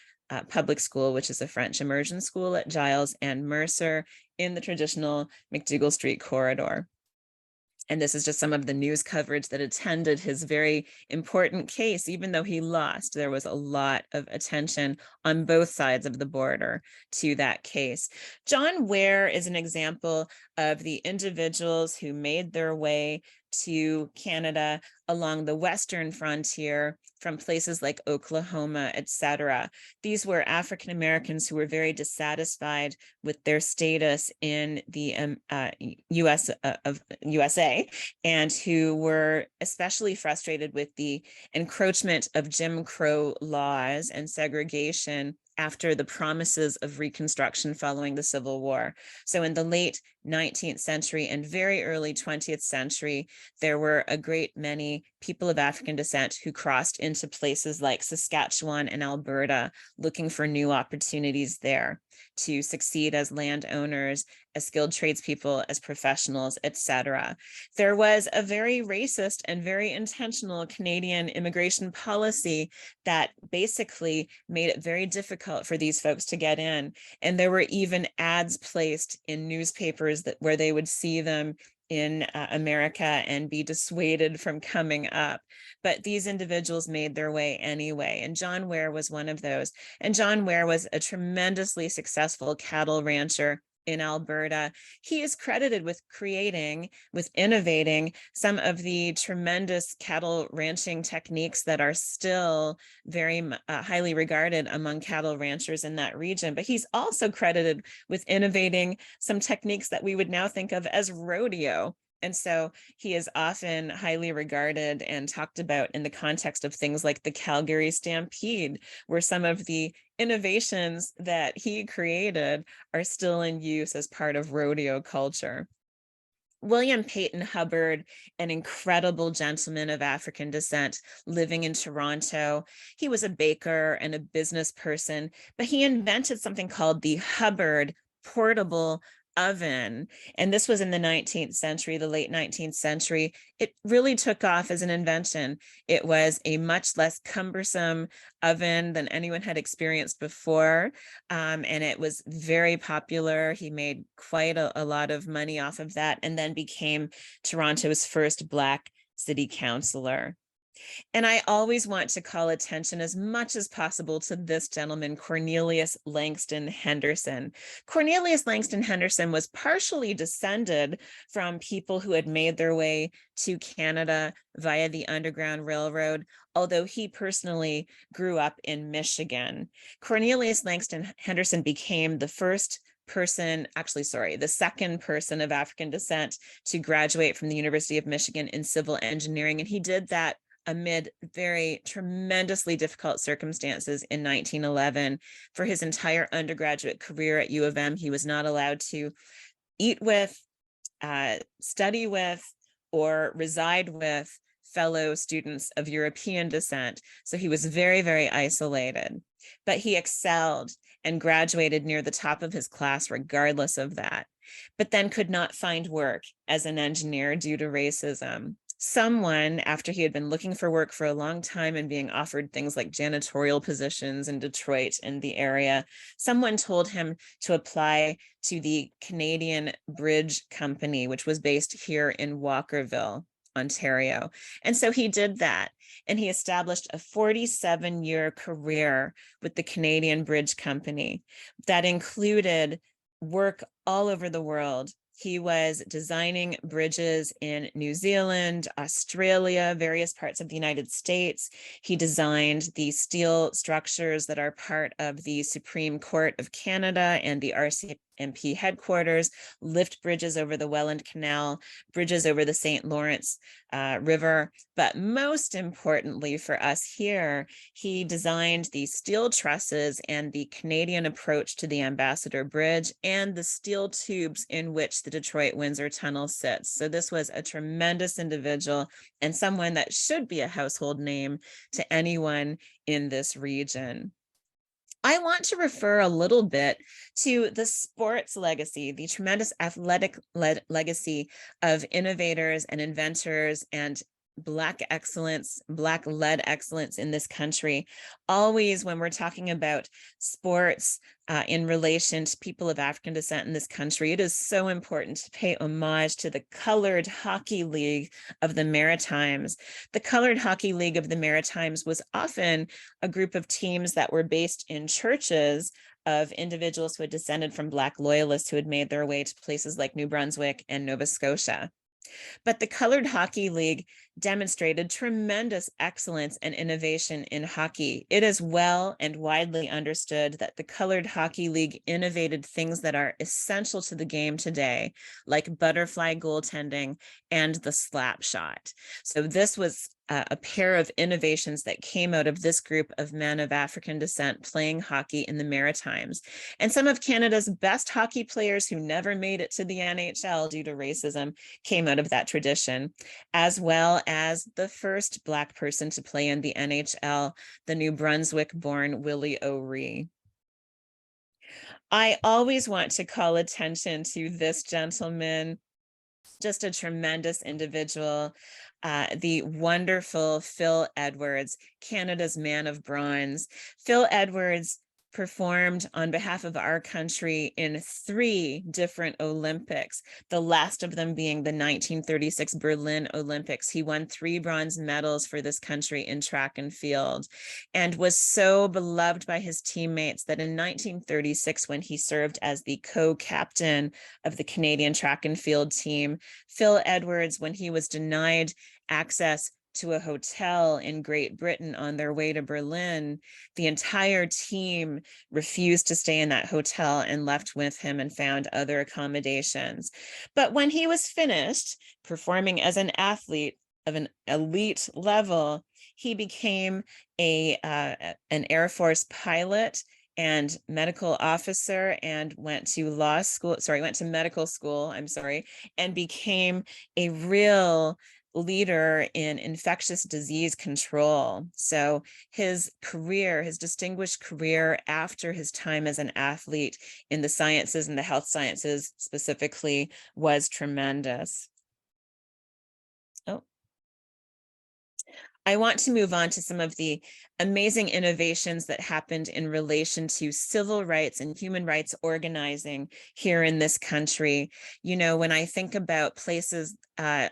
Public School, which is a French immersion school at Giles and Mercer in the traditional McDougall Street corridor. And this is just some of the news coverage that attended his very important case. Even though he lost, there was a lot of attention on both sides of the border to that case. John Ware is an example of the individuals who made their way to Canada along the western frontier from places like Oklahoma, etc. These were African Americans who were very dissatisfied with their status in the USA, and who were especially frustrated with the encroachment of Jim Crow laws and segregation after the promises of Reconstruction following the Civil War. So in the late 19th century and very early 20th century, there were a great many people of African descent who crossed into places like Saskatchewan and Alberta, looking for new opportunities there to succeed as landowners, as skilled tradespeople, as professionals, etc. There was a very racist and very intentional Canadian immigration policy that basically made it very difficult for these folks to get in. And there were even ads placed in newspapers where they would see them in America and be dissuaded from coming up. But these individuals made their way anyway. And John Ware was one of those. And John Ware was a tremendously successful cattle rancher in Alberta. He is credited with innovating some of the tremendous cattle ranching techniques that are still very highly regarded among cattle ranchers in that region. But he's also credited with innovating some techniques that we would now think of as rodeo. And so he is often highly regarded and talked about in the context of things like the Calgary Stampede, where some of the innovations that he created are still in use as part of rodeo culture. William Peyton Hubbard, an incredible gentleman of African descent living in Toronto. He was a baker and a business person, but he invented something called the Hubbard portable oven. And this was in the 19th century, the late 19th century. It really took off as an invention. It was a much less cumbersome oven than anyone had experienced before. And it was very popular. He made quite a lot of money off of that, and then became Toronto's first Black city councillor. And I always want to call attention as much as possible to this gentleman, Cornelius Langston Henderson. Cornelius Langston Henderson was partially descended from people who had made their way to Canada via the Underground Railroad, although he personally grew up in Michigan. Cornelius Langston Henderson became the second person of African descent to graduate from the University of Michigan in civil engineering. And he did that amid very tremendously difficult circumstances in 1911. For his entire undergraduate career at U of M, he was not allowed to eat with, study with, or reside with fellow students of European descent. So he was very, very isolated, but he excelled and graduated near the top of his class regardless of that, but then could not find work as an engineer due to racism. Someone, after he had been looking for work for a long time and being offered things like janitorial positions in Detroit and the area, someone told him to apply to the Canadian Bridge Company, which was based here in Walkerville, Ontario. And so he did that, and he established a 47-year career with the Canadian Bridge Company that included work all over the world. He was designing bridges in New Zealand, Australia, various parts of the United States. He designed the steel structures that are part of the Supreme Court of Canada and the RCMP headquarters, lift bridges over the Welland Canal, bridges over the St. Lawrence River. But most importantly for us here, he designed the steel trusses and the Canadian approach to the Ambassador Bridge and the steel tubes in which the Detroit-Windsor Tunnel sits. So this was a tremendous individual and someone that should be a household name to anyone in this region. I want to refer a little bit to the sports legacy, the tremendous athletic legacy of innovators and inventors and Black excellence, Black-led excellence in this country. Always when we're talking about sports in relation to people of African descent in this country, it is so important to pay homage to the Colored Hockey League of the Maritimes. The Colored Hockey League of the Maritimes was often a group of teams that were based in churches of individuals who had descended from Black loyalists who had made their way to places like New Brunswick and Nova Scotia. But the Colored Hockey League demonstrated tremendous excellence and innovation in hockey. It is well and widely understood that the Colored Hockey League innovated things that are essential to the game today, like butterfly goaltending and the slap shot. So this was a pair of innovations that came out of this group of men of African descent playing hockey in the Maritimes. And some of Canada's best hockey players who never made it to the NHL due to racism came out of that tradition, as well as the first Black person to play in the NHL, the New Brunswick-born Willie O'Ree. I always want to call attention to this gentleman, just a tremendous individual, the wonderful Phil Edwards, Canada's Man of Bronze. Phil Edwards performed on behalf of our country in 3 different Olympics, the last of them being the 1936 Berlin Olympics. He won 3 bronze medals for this country in track and field, and was so beloved by his teammates that in 1936, when he served as the co-captain of the Canadian track and field team, Phil Edwards, when he was denied access to a hotel in Great Britain on their way to Berlin, the entire team refused to stay in that hotel and left with him and found other accommodations. But when he was finished performing as an athlete of an elite level, he became an Air Force pilot and medical officer, and went to medical school, and became a real leader in infectious disease control. So his distinguished career after his time as an athlete in the sciences and the health sciences specifically was tremendous. I want to move on to some of the amazing innovations that happened in relation to civil rights and human rights organizing here in this country. You know, when I think about places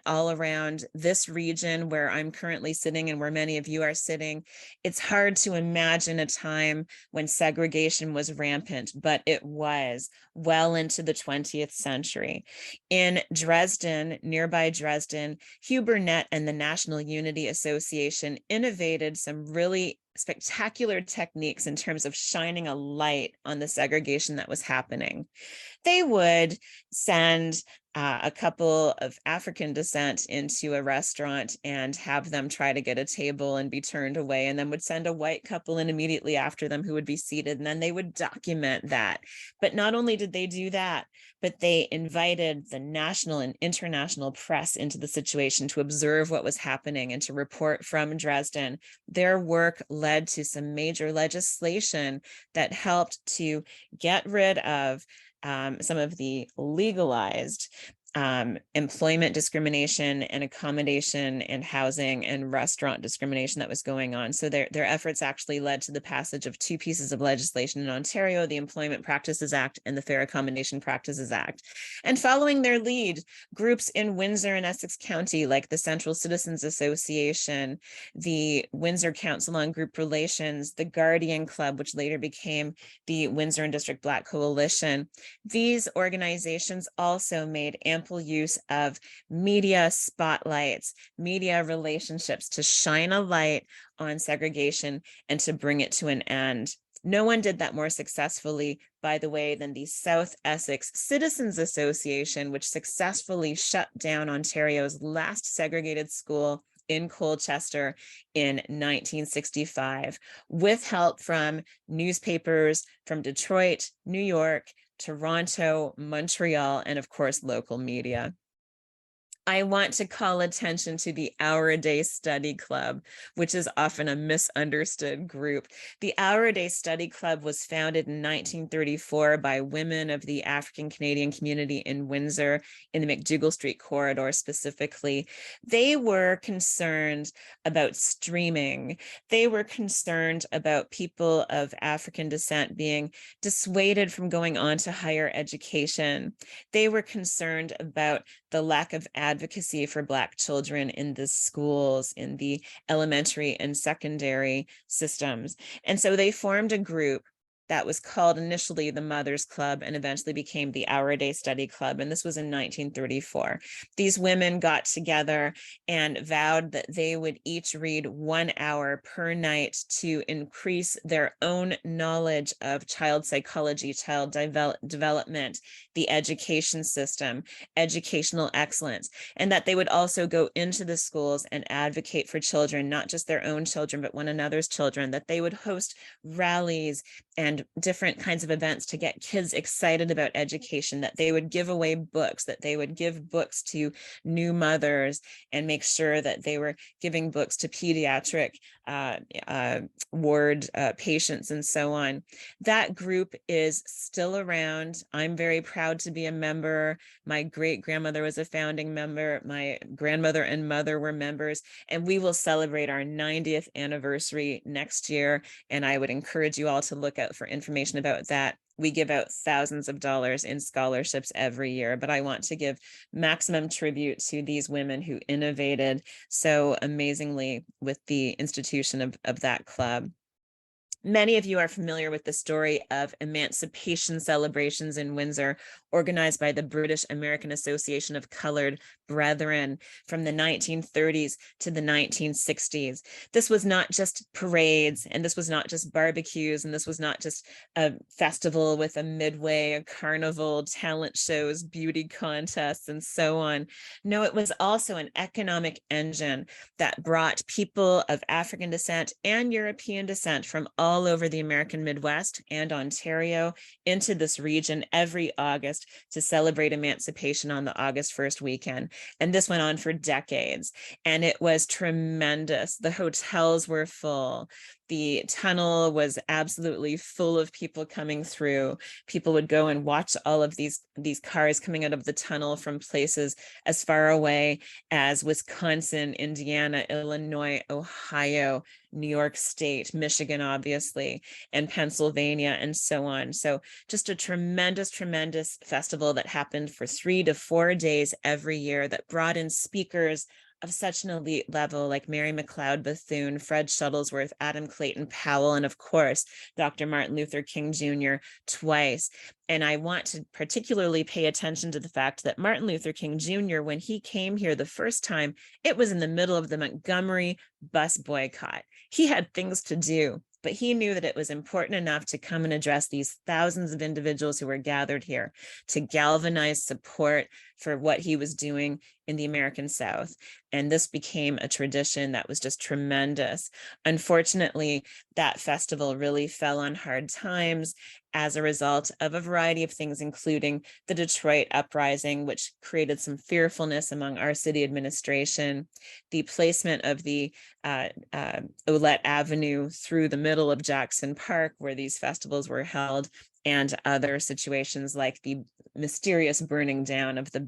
all around this region where I'm currently sitting and where many of you are sitting, it's hard to imagine a time when segregation was rampant, but it was well into the 20th century. In Dresden, nearby Dresden, Hugh Burnett and the National Unity Association innovated some really spectacular techniques in terms of shining a light on the segregation that was happening. They would send a couple of African descent into a restaurant and have them try to get a table and be turned away, and then would send a white couple in immediately after them who would be seated, and then they would document that. But not only did they do that, but they invited the national and international press into the situation to observe what was happening and to report from Dresden. Their work led to some major legislation that helped to get rid of some of the legalized employment discrimination and accommodation and housing and restaurant discrimination that was going on. So their efforts actually led to the passage of 2 pieces of legislation in Ontario, the Employment Practices Act and the Fair Accommodation Practices Act. And following their lead, groups in Windsor and Essex County, like the Central Citizens Association, the Windsor Council on Group Relations, the Guardian Club, which later became the Windsor and District Black Coalition, these organizations also made ample use of media spotlights, media relationships to shine a light on segregation and to bring it to an end. No one did that more successfully, by the way, than the South Essex Citizens Association, which successfully shut down Ontario's last segregated school in Colchester in 1965, with help from newspapers from Detroit, New York, Toronto, Montreal, and of course, local media. I want to call attention to the Hour-a-Day Study Club, which is often a misunderstood group. The Hour-a-Day Study Club was founded in 1934 by women of the African Canadian community in Windsor, in the McDougall Street corridor specifically. They were concerned about streaming. They were concerned about people of African descent being dissuaded from going on to higher education. They were concerned about the lack of advocacy for Black children in the schools, in the elementary and secondary systems. And so they formed a group that was called initially the Mothers Club and eventually became the Hour-a-Day Study Club. And this was in 1934. These women got together and vowed that they would each read 1 hour per night to increase their own knowledge of child psychology, child development, the education system, educational excellence, and that they would also go into the schools and advocate for children, not just their own children, but one another's children, that they would host rallies and different kinds of events to get kids excited about education, that they would give away books, that they would give books to new mothers and make sure that they were giving books to pediatric ward patients and so on. That group is still around. I'm very proud to be a member. My great-grandmother was a founding member. My grandmother and mother were members, and we will celebrate our 90th anniversary next year. And I would encourage you all to look out for information about that. We give out thousands of dollars in scholarships every year, but I want to give maximum tribute to these women who innovated so amazingly with the institution of that club. Many of you are familiar with the story of emancipation celebrations in Windsor, organized by the British American Association of Colored Brethren from the 1930s to the 1960s. This was not just parades, and this was not just barbecues, and this was not just a festival with a midway, a carnival, talent shows, beauty contests, and so on. No, it was also an economic engine that brought people of African descent and European descent from all over the American Midwest and Ontario into this region every August to celebrate emancipation on the August 1st weekend. And this went on for decades, and it was tremendous. The hotels were full. The tunnel was absolutely full of people coming through. People would go and watch all of these cars coming out of the tunnel from places as far away as Wisconsin, Indiana, Illinois, Ohio, New York State, Michigan, obviously, and Pennsylvania, and so on. So just a tremendous, tremendous festival that happened for 3 to 4 days every year that brought in speakers of such an elite level like Mary McLeod Bethune, Fred Shuttlesworth, Adam Clayton Powell, and of course, Dr. Martin Luther King Jr. twice. And I want to particularly pay attention to the fact that Martin Luther King Jr., when he came here the first time, it was in the middle of the Montgomery bus boycott. He had things to do, but he knew that it was important enough to come and address these thousands of individuals who were gathered here to galvanize support for what he was doing in the American South. And this became a tradition that was just tremendous. Unfortunately, that festival really fell on hard times as a result of a variety of things, including the Detroit uprising, which created some fearfulness among our city administration, the placement of the Olette Avenue through the middle of Jackson Park, where these festivals were held, and other situations like the mysterious burning down of the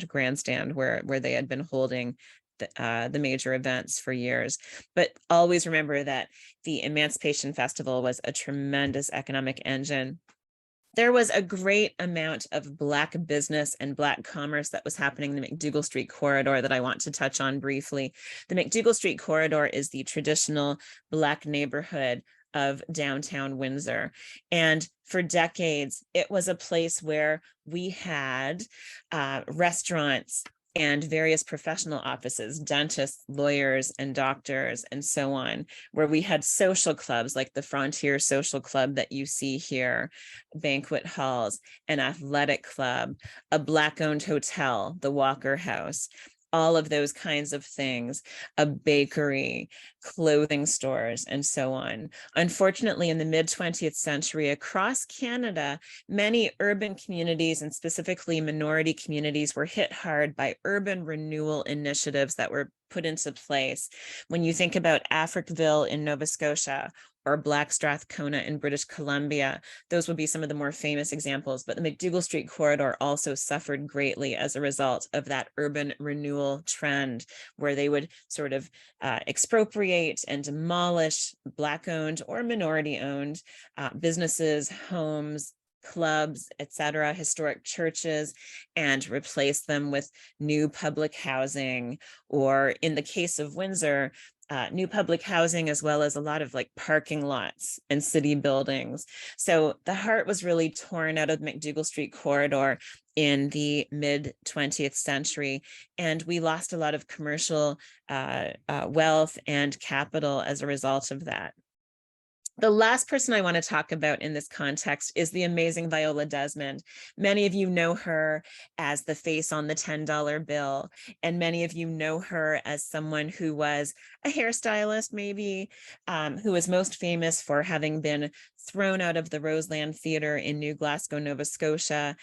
grandstand where they had been holding the major events for years. But always remember that the Emancipation Festival was a tremendous economic engine. There was a great amount of Black business and Black commerce that was happening in the McDougall Street corridor that I want to touch on briefly. The McDougall Street corridor is the traditional Black neighborhood of downtown Windsor. And for decades, it was a place where we had restaurants and various professional offices, dentists, lawyers, and doctors, and so on, where we had social clubs like the Frontier Social Club that you see here, banquet halls, an athletic club, a Black-owned hotel, the Walker House, all of those kinds of things, a bakery, clothing stores, and so on. Unfortunately, in the mid-20th century, across Canada, many urban communities and specifically minority communities were hit hard by urban renewal initiatives that were put into place. When you think about Africville in Nova Scotia, or Black Strathcona in British Columbia, those would be some of the more famous examples, but the McDougall Street corridor also suffered greatly as a result of that urban renewal trend, where they would sort of expropriate and demolish Black-owned or minority-owned businesses, homes, clubs, etc., historic churches, and replace them with new public housing, or in the case of Windsor, new public housing, as well as a lot of like parking lots and city buildings. So the heart was really torn out of McDougall Street corridor in the mid-20th century, and we lost a lot of commercial wealth and capital as a result of that. The last person I want to talk about in this context is the amazing Viola Desmond. Many of you know her as the face on the $10 bill, and many of you know her as someone who was a hairstylist, maybe, who was most famous for having been thrown out of the Roseland Theatre in New Glasgow, Nova Scotia,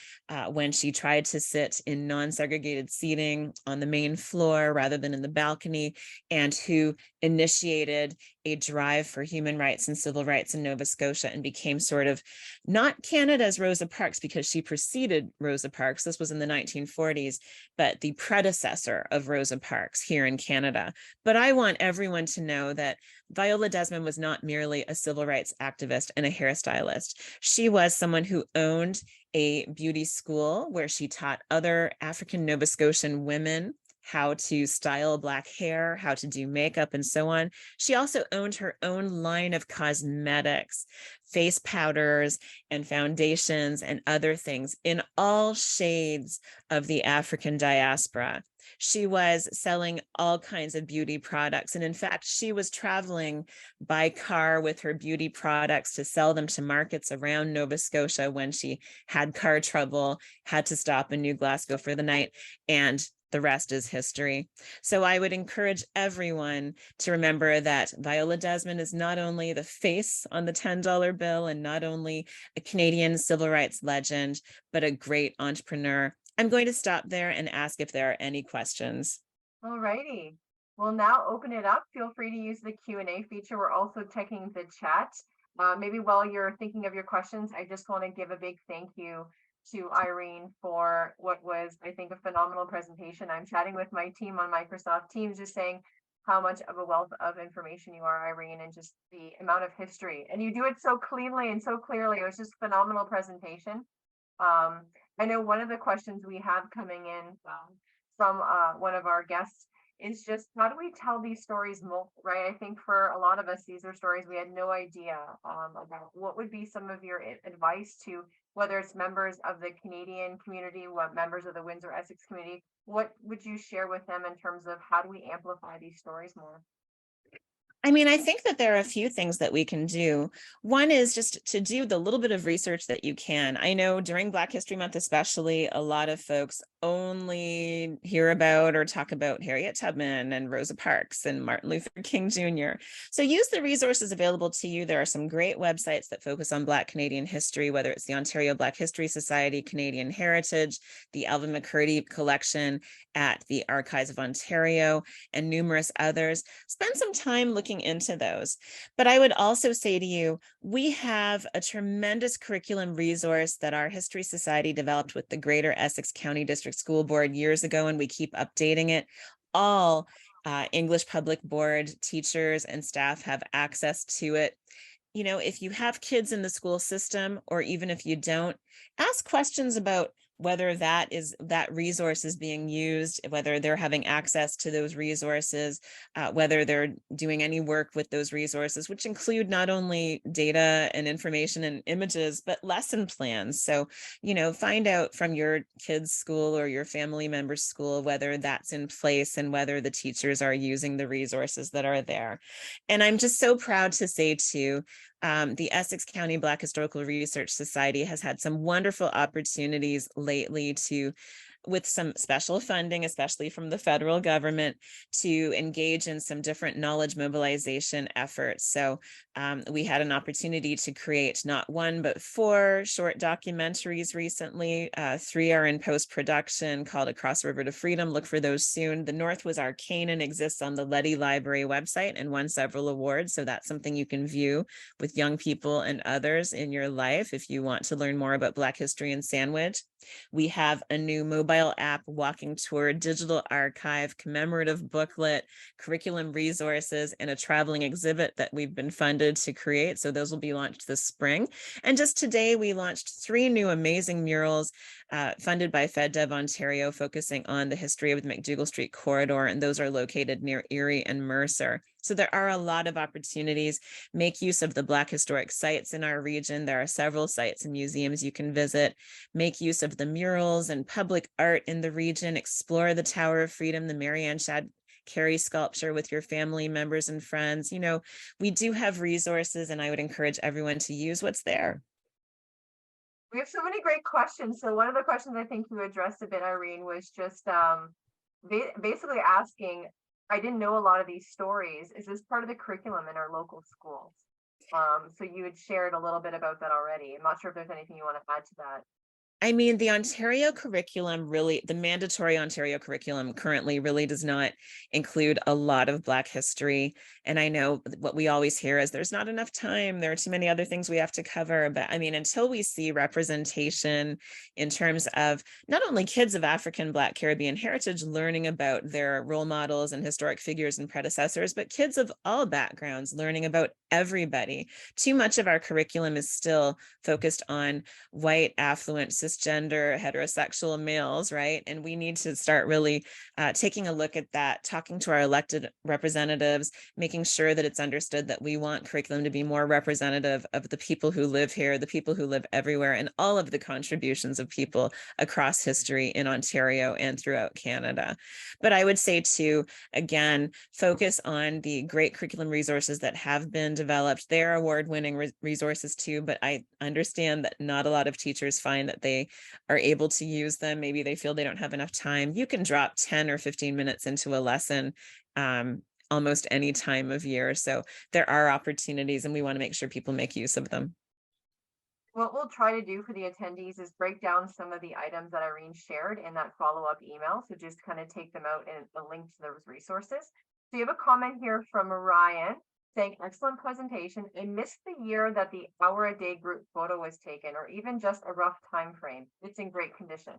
when she tried to sit in non-segregated seating on the main floor rather than in the balcony, and who initiated a drive for human rights and civil rights in Nova Scotia and became sort of not Canada's Rosa Parks, because she preceded Rosa Parks. This was in the 1940s, but the predecessor of Rosa Parks here in Canada. But I want everyone to know that Viola Desmond was not merely a civil rights activist and a hairstylist. She was someone who owned a beauty school where she taught other African Nova Scotian women how to style Black hair, how to do makeup, and so on. She also owned her own line of cosmetics, face powders and foundations and other things in all shades of the African diaspora. She was selling all kinds of beauty products. And in fact, she was traveling by car with her beauty products to sell them to markets around Nova Scotia when she had car trouble, had to stop in New Glasgow for the night, and the rest is history. So I would encourage everyone to remember that Viola Desmond is not only the face on the $10 bill and not only a Canadian civil rights legend, but a great entrepreneur. I'm going to stop there and ask if there are any questions. All righty. We'll now open it up. Feel free to use the Q&A feature. We're also checking the chat. Maybe while you're thinking of your questions, I just want to give a big thank you to Irene for what was, I think, a phenomenal presentation. I'm chatting with my team on Microsoft Teams, just saying how much of a wealth of information you are, Irene, and just the amount of history. And you do it so cleanly and so clearly. It was just a phenomenal presentation. I know one of the questions we have coming in from one of our guests is just, how do we tell these stories more, right? I think for a lot of us, these are stories we had no idea about. What would be some of your advice to, whether it's members of the Canadian community, what members of the Windsor Essex community, what would you share with them in terms of how do we amplify these stories more? I mean, I think that there are a few things that we can do. One is just to do the little bit of research that you can. I know during Black History Month, especially, a lot of folks only hear about or talk about Harriet Tubman and Rosa Parks and Martin Luther King Jr. So use the resources available to you. There are some great websites that focus on Black Canadian history, whether it's the Ontario Black History Society, Canadian Heritage, the Alvin McCurdy collection at the Archives of Ontario, and numerous others. Spend some time looking into those. But I would also say to you, we have a tremendous curriculum resource that our History Society developed with the Greater Essex County District School Board years ago, and we keep updating it. All English Public Board teachers and staff have access to it. You know, if you have kids in the school system, or even if you don't, ask questions about whether that resource is being used, whether they're having access to those resources, whether they're doing any work with those resources, which include not only data and information and images, but lesson plans. So, you know, find out from your kid's school or your family member's school whether that's in place and whether the teachers are using the resources that are there. And I'm just so proud to say too, the Essex County Black Historical Research Society has had some wonderful opportunities lately to with some special funding, especially from the federal government, to engage in some different knowledge mobilization efforts. So we had an opportunity to create not one, but 4 short documentaries recently. 3 are in post-production called Across the River to Freedom. Look for those soon. The North Was Arcane and exists on the Leddy Library website and won several awards. So that's something you can view with young people and others in your life if you want to learn more about Black history in Sandwich. We have a new mobile app, walking tour, digital archive, commemorative booklet, curriculum resources, and a traveling exhibit that we've been funded to create. So those will be launched this spring. And just today, we launched 3 new amazing murals funded by FedDev Ontario, focusing on the history of the McDougall Street corridor, and those are located near Erie and Mercer. So there are a lot of opportunities. Make use of the Black historic sites in our region. There are several sites and museums you can visit. Make use of the murals and public art in the region. Explore the Tower of Freedom, the Marianne Shad Carey sculpture with your family members and friends. You know, we do have resources, and I would encourage everyone to use what's there. We have so many great questions. So one of the questions I think you addressed a bit, Irene, was just basically asking, I didn't know a lot of these stories. Is this part of the curriculum in our local schools? So you had shared a little bit about that already. I'm not sure if there's anything you want to add to that. I mean, the Ontario curriculum really, the mandatory Ontario curriculum currently really does not include a lot of Black history. And I know what we always hear is there's not enough time. There are too many other things we have to cover. But I mean, until we see representation in terms of not only kids of African, Black, Caribbean heritage learning about their role models and historic figures and predecessors, but kids of all backgrounds learning about everybody. Too much of our curriculum is still focused on white, affluent, cisgender, heterosexual males, right? And we need to start really taking a look at that, talking to our elected representatives, making sure that it's understood that we want curriculum to be more representative of the people who live here, the people who live everywhere, and all of the contributions of people across history in Ontario and throughout Canada. But I would say too, again, focus on the great curriculum resources that have been developed. They're award-winning resources too, but I understand that not a lot of teachers find that they are able to use them. Maybe they feel they don't have enough time. You can drop 10 or 15 minutes into a lesson almost any time of year. So there are opportunities, and we want to make sure people make use of them. What we'll try to do for the attendees is break down some of the items that Irene shared in that follow-up email. So just kind of take them out and a link to those resources. So you have a comment here from Ryan saying, excellent presentation. I missed the year that the hour-a-day group photo was taken, or even just a rough time frame. It's in great condition.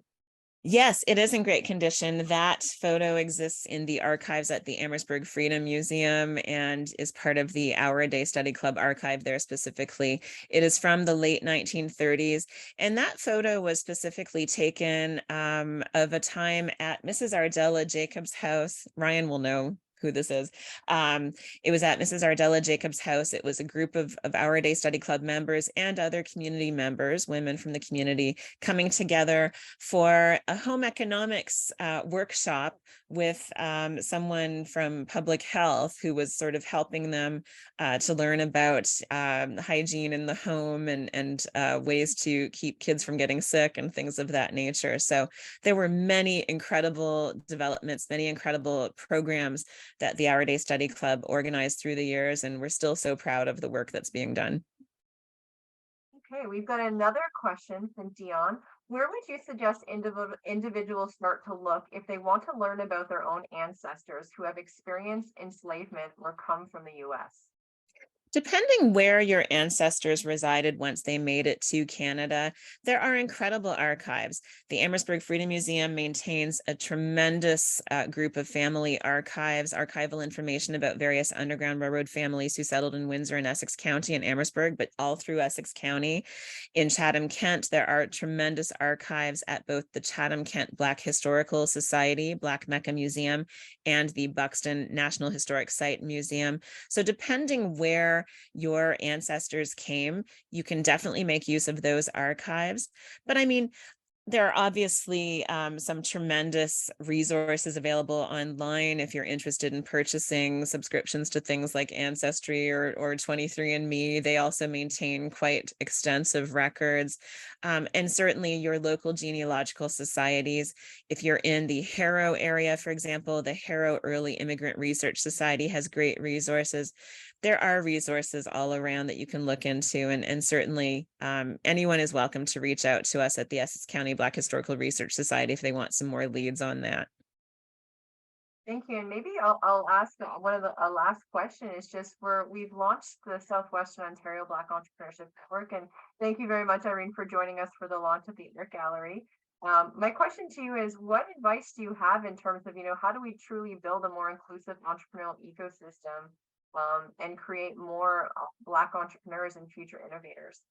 Yes, it is in great condition. That photo exists in the archives at the Amherstburg Freedom Museum and is part of the Hour a Day Study Club archive there specifically. It is from the late 1930s. And that photo was specifically taken of a time at Mrs. Ardella Jacobs' house. Ryan will know who this is. It was at Mrs. Ardella Jacobs' house. It was a group of Our Day Study Club members and other community members, women from the community, coming together for a home economics workshop with someone from public health who was sort of helping them to learn about hygiene in the home and ways to keep kids from getting sick and things of that nature. So there were many incredible developments, many incredible programs that the Our Day Study Club organized through the years, and we're still so proud of the work that's being done. Okay, we've got another question from Dion. Where would you suggest individuals start to look if they want to learn about their own ancestors who have experienced enslavement or come from the U.S.? Depending where your ancestors resided once they made it to Canada, there are incredible archives. The Amherstburg Freedom Museum maintains a tremendous group of family archives, archival information about various Underground Railroad families who settled in Windsor and Essex County and Amherstburg, but all through Essex County. In Chatham-Kent, there are tremendous archives at both the Chatham-Kent Black Historical Society, Black Mecca Museum, and the Buxton National Historic Site Museum. So depending where your ancestors came, you can definitely make use of those archives. But I mean, There are obviously some tremendous resources available online if you're interested in purchasing subscriptions to things like Ancestry or 23andMe. They also maintain quite extensive records. And certainly your local genealogical societies. If you're in the Harrow area, for example, the Harrow Early Immigrant Research Society has great resources. There are resources all around that you can look into, and certainly anyone is welcome to reach out to us at the Essex County Black Historical Research Society if they want some more leads on that. Thank you. And maybe I'll ask a last question is just we've launched the Southwestern Ontario Black Entrepreneurship Network. And thank you very much, Irene, for joining us for the launch of the Art Gallery. My question to you is, what advice do you have in terms of, how do we truly build a more inclusive entrepreneurial ecosystem and create more Black entrepreneurs and future innovators?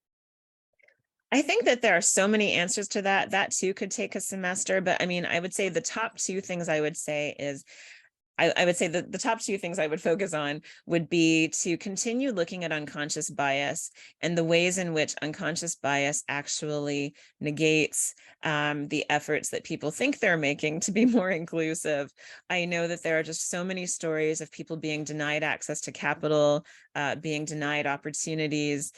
I think that there are so many answers to that. That too could take a semester, but I mean, I would say the top two things I would say is I would say that the top two things I would focus on would be to continue looking at unconscious bias and the ways in which unconscious bias actually negates the efforts that people think they're making to be more inclusive. I know that there are just so many stories of people being denied access to capital, being denied opportunities,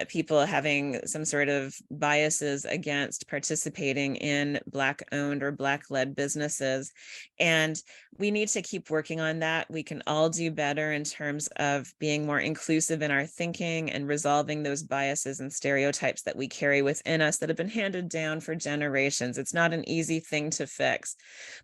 people having some sort of biases against participating in Black-owned or Black-led businesses. And we need to keep working on that. We can all do better in terms of being more inclusive in our thinking and resolving those biases and stereotypes that we carry within us that have been handed down for generations. It's not an easy thing to fix.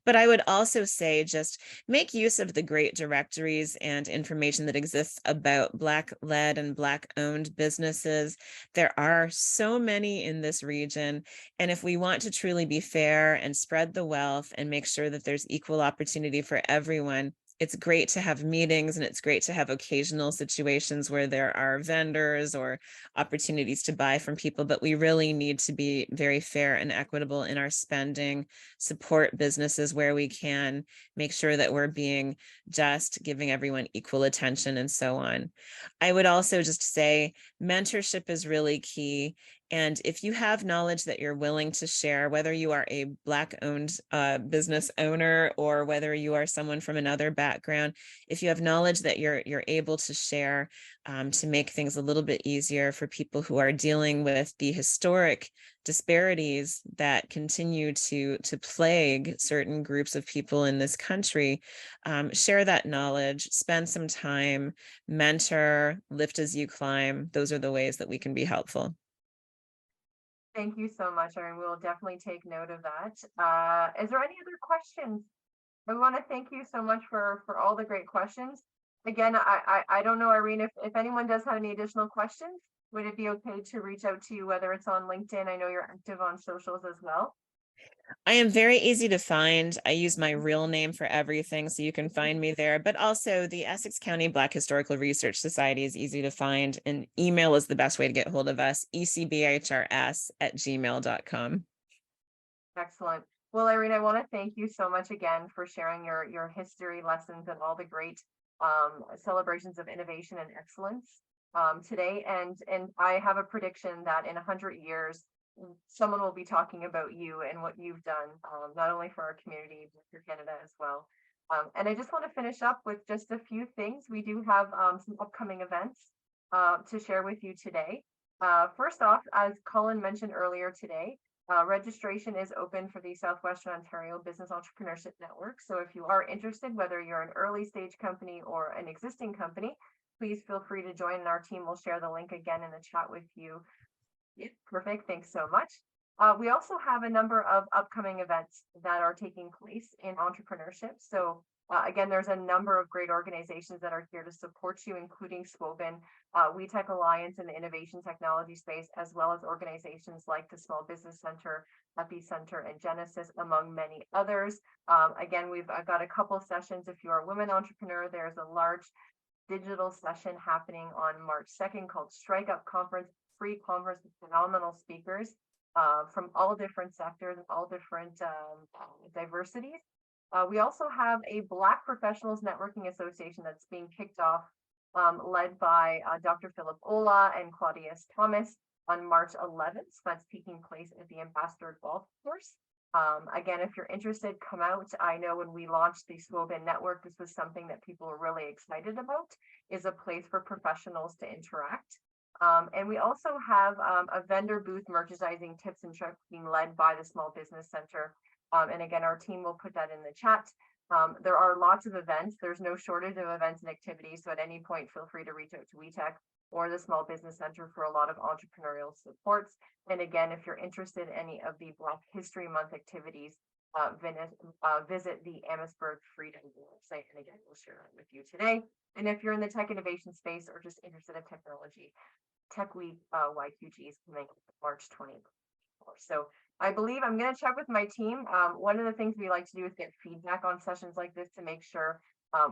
But I would also say just make use of the great directories and information that exists about Black-led and Black-owned businesses. There are so many in this region. And if we want to truly be fair and spread the wealth and make sure that there's equal opportunity for everyone, it's great to have meetings and it's great to have occasional situations where there are vendors or opportunities to buy from people, but we really need to be very fair and equitable in our spending, support businesses where we can, make sure that we're being just, giving everyone equal attention and so on. I would also just say mentorship is really key. And if you have knowledge that you're willing to share, whether you are a Black-owned business owner or whether you are someone from another background, if you have knowledge that you're able to share to make things a little bit easier for people who are dealing with the historic disparities that continue to plague certain groups of people in this country, share that knowledge, spend some time, mentor, lift as you climb. Those are the ways that we can be helpful. Thank you so much, Irene. We will definitely take note of that. Is there any other questions? I want to thank you so much for all the great questions. Again, I don't know, Irene, if anyone does have any additional questions, would it be okay to reach out to you, whether it's on LinkedIn? I know you're active on socials as well. I am very easy to find. I use my real name for everything, so you can find me there. But also the Essex County Black Historical Research Society is easy to find, and email is the best way to get hold of us, ecbhrs@gmail.com. Excellent. Well, Irene, I want to thank you so much again for sharing your history lessons and all the great celebrations of innovation and excellence today. And I have a prediction that in 100 years, someone will be talking about you and what you've done, not only for our community, but for Canada as well. And I just want to finish up with just a few things. We do have some upcoming events to share with you today. First off, as Colin mentioned earlier today, registration is open for the Southwestern Ontario Business Entrepreneurship Network. So if you are interested, whether you're an early stage company or an existing company, please feel free to join, and our team will share the link again in the chat with you. Yeah, perfect. Thanks so much. We also have a number of upcoming events that are taking place in entrepreneurship. So again, there's a number of great organizations that are here to support you, including SWOBIN, WEtech Alliance in the innovation technology space, as well as organizations like the Small Business Center, Epicenter, and Genesis, among many others. Again, I've got a couple sessions. If you're a women entrepreneur, there's a large digital session happening on March 2nd called Strike Up Conference, free conference with phenomenal speakers from all different sectors and all different diversities. We also have a Black Professionals Networking Association that's being kicked off, led by Dr. Philip Ola and Claudius Thomas. on March 11th. That's taking place at the Ambassador Golf Course. Again, if you're interested, come out. I know when we launched the Swobin Network, this was something that people were really excited about, is a place for professionals to interact. And we also have a vendor booth merchandising tips and tricks being led by the Small Business Center. And again, our team will put that in the chat. There are lots of events. There's no shortage of events and activities. So at any point, feel free to reach out to WEtech or the Small Business Center for a lot of entrepreneurial supports. And again, if you're interested in any of the Black History Month activities, visit the Amherstburg Freedom website. And again, we'll share that with you today. And if you're in the tech innovation space or just interested in technology, Tech Week YQG is coming March 24th. So I believe I'm going to check with my team. One of the things we like to do is get feedback on sessions like this to make sure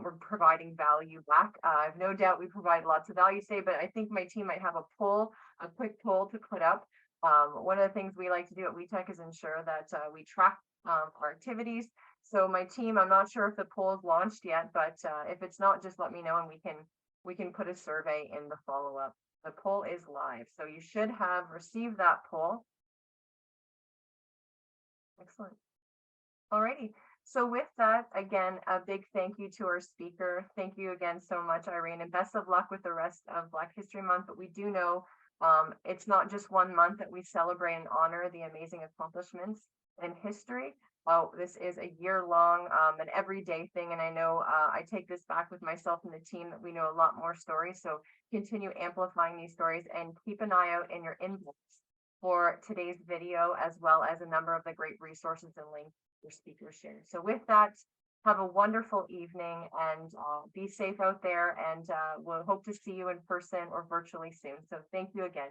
we're providing value back. I have no doubt we provide lots of value today, but I think my team might have a quick poll to put up. One of the things we like to do at WEtech is ensure that we track our activities. So my team, I'm not sure if the poll is launched yet, but if it's not, just let me know and we can put a survey in the follow-up. The poll is live, so you should have received that poll. Excellent. Alrighty. So with that, again, a big thank you to our speaker. Thank you again so much, Irene, and best of luck with the rest of Black History Month. But we do know it's not just 1 month that we celebrate and honor the amazing accomplishments in history. This is a year-long and everyday thing. And I know I take this back with myself and the team that we know a lot more stories. So continue amplifying these stories and keep an eye out in your inbox for today's video, as well as a number of the great resources and links your speakers shared. So with that, have a wonderful evening and be safe out there. And we'll hope to see you in person or virtually soon. So thank you again.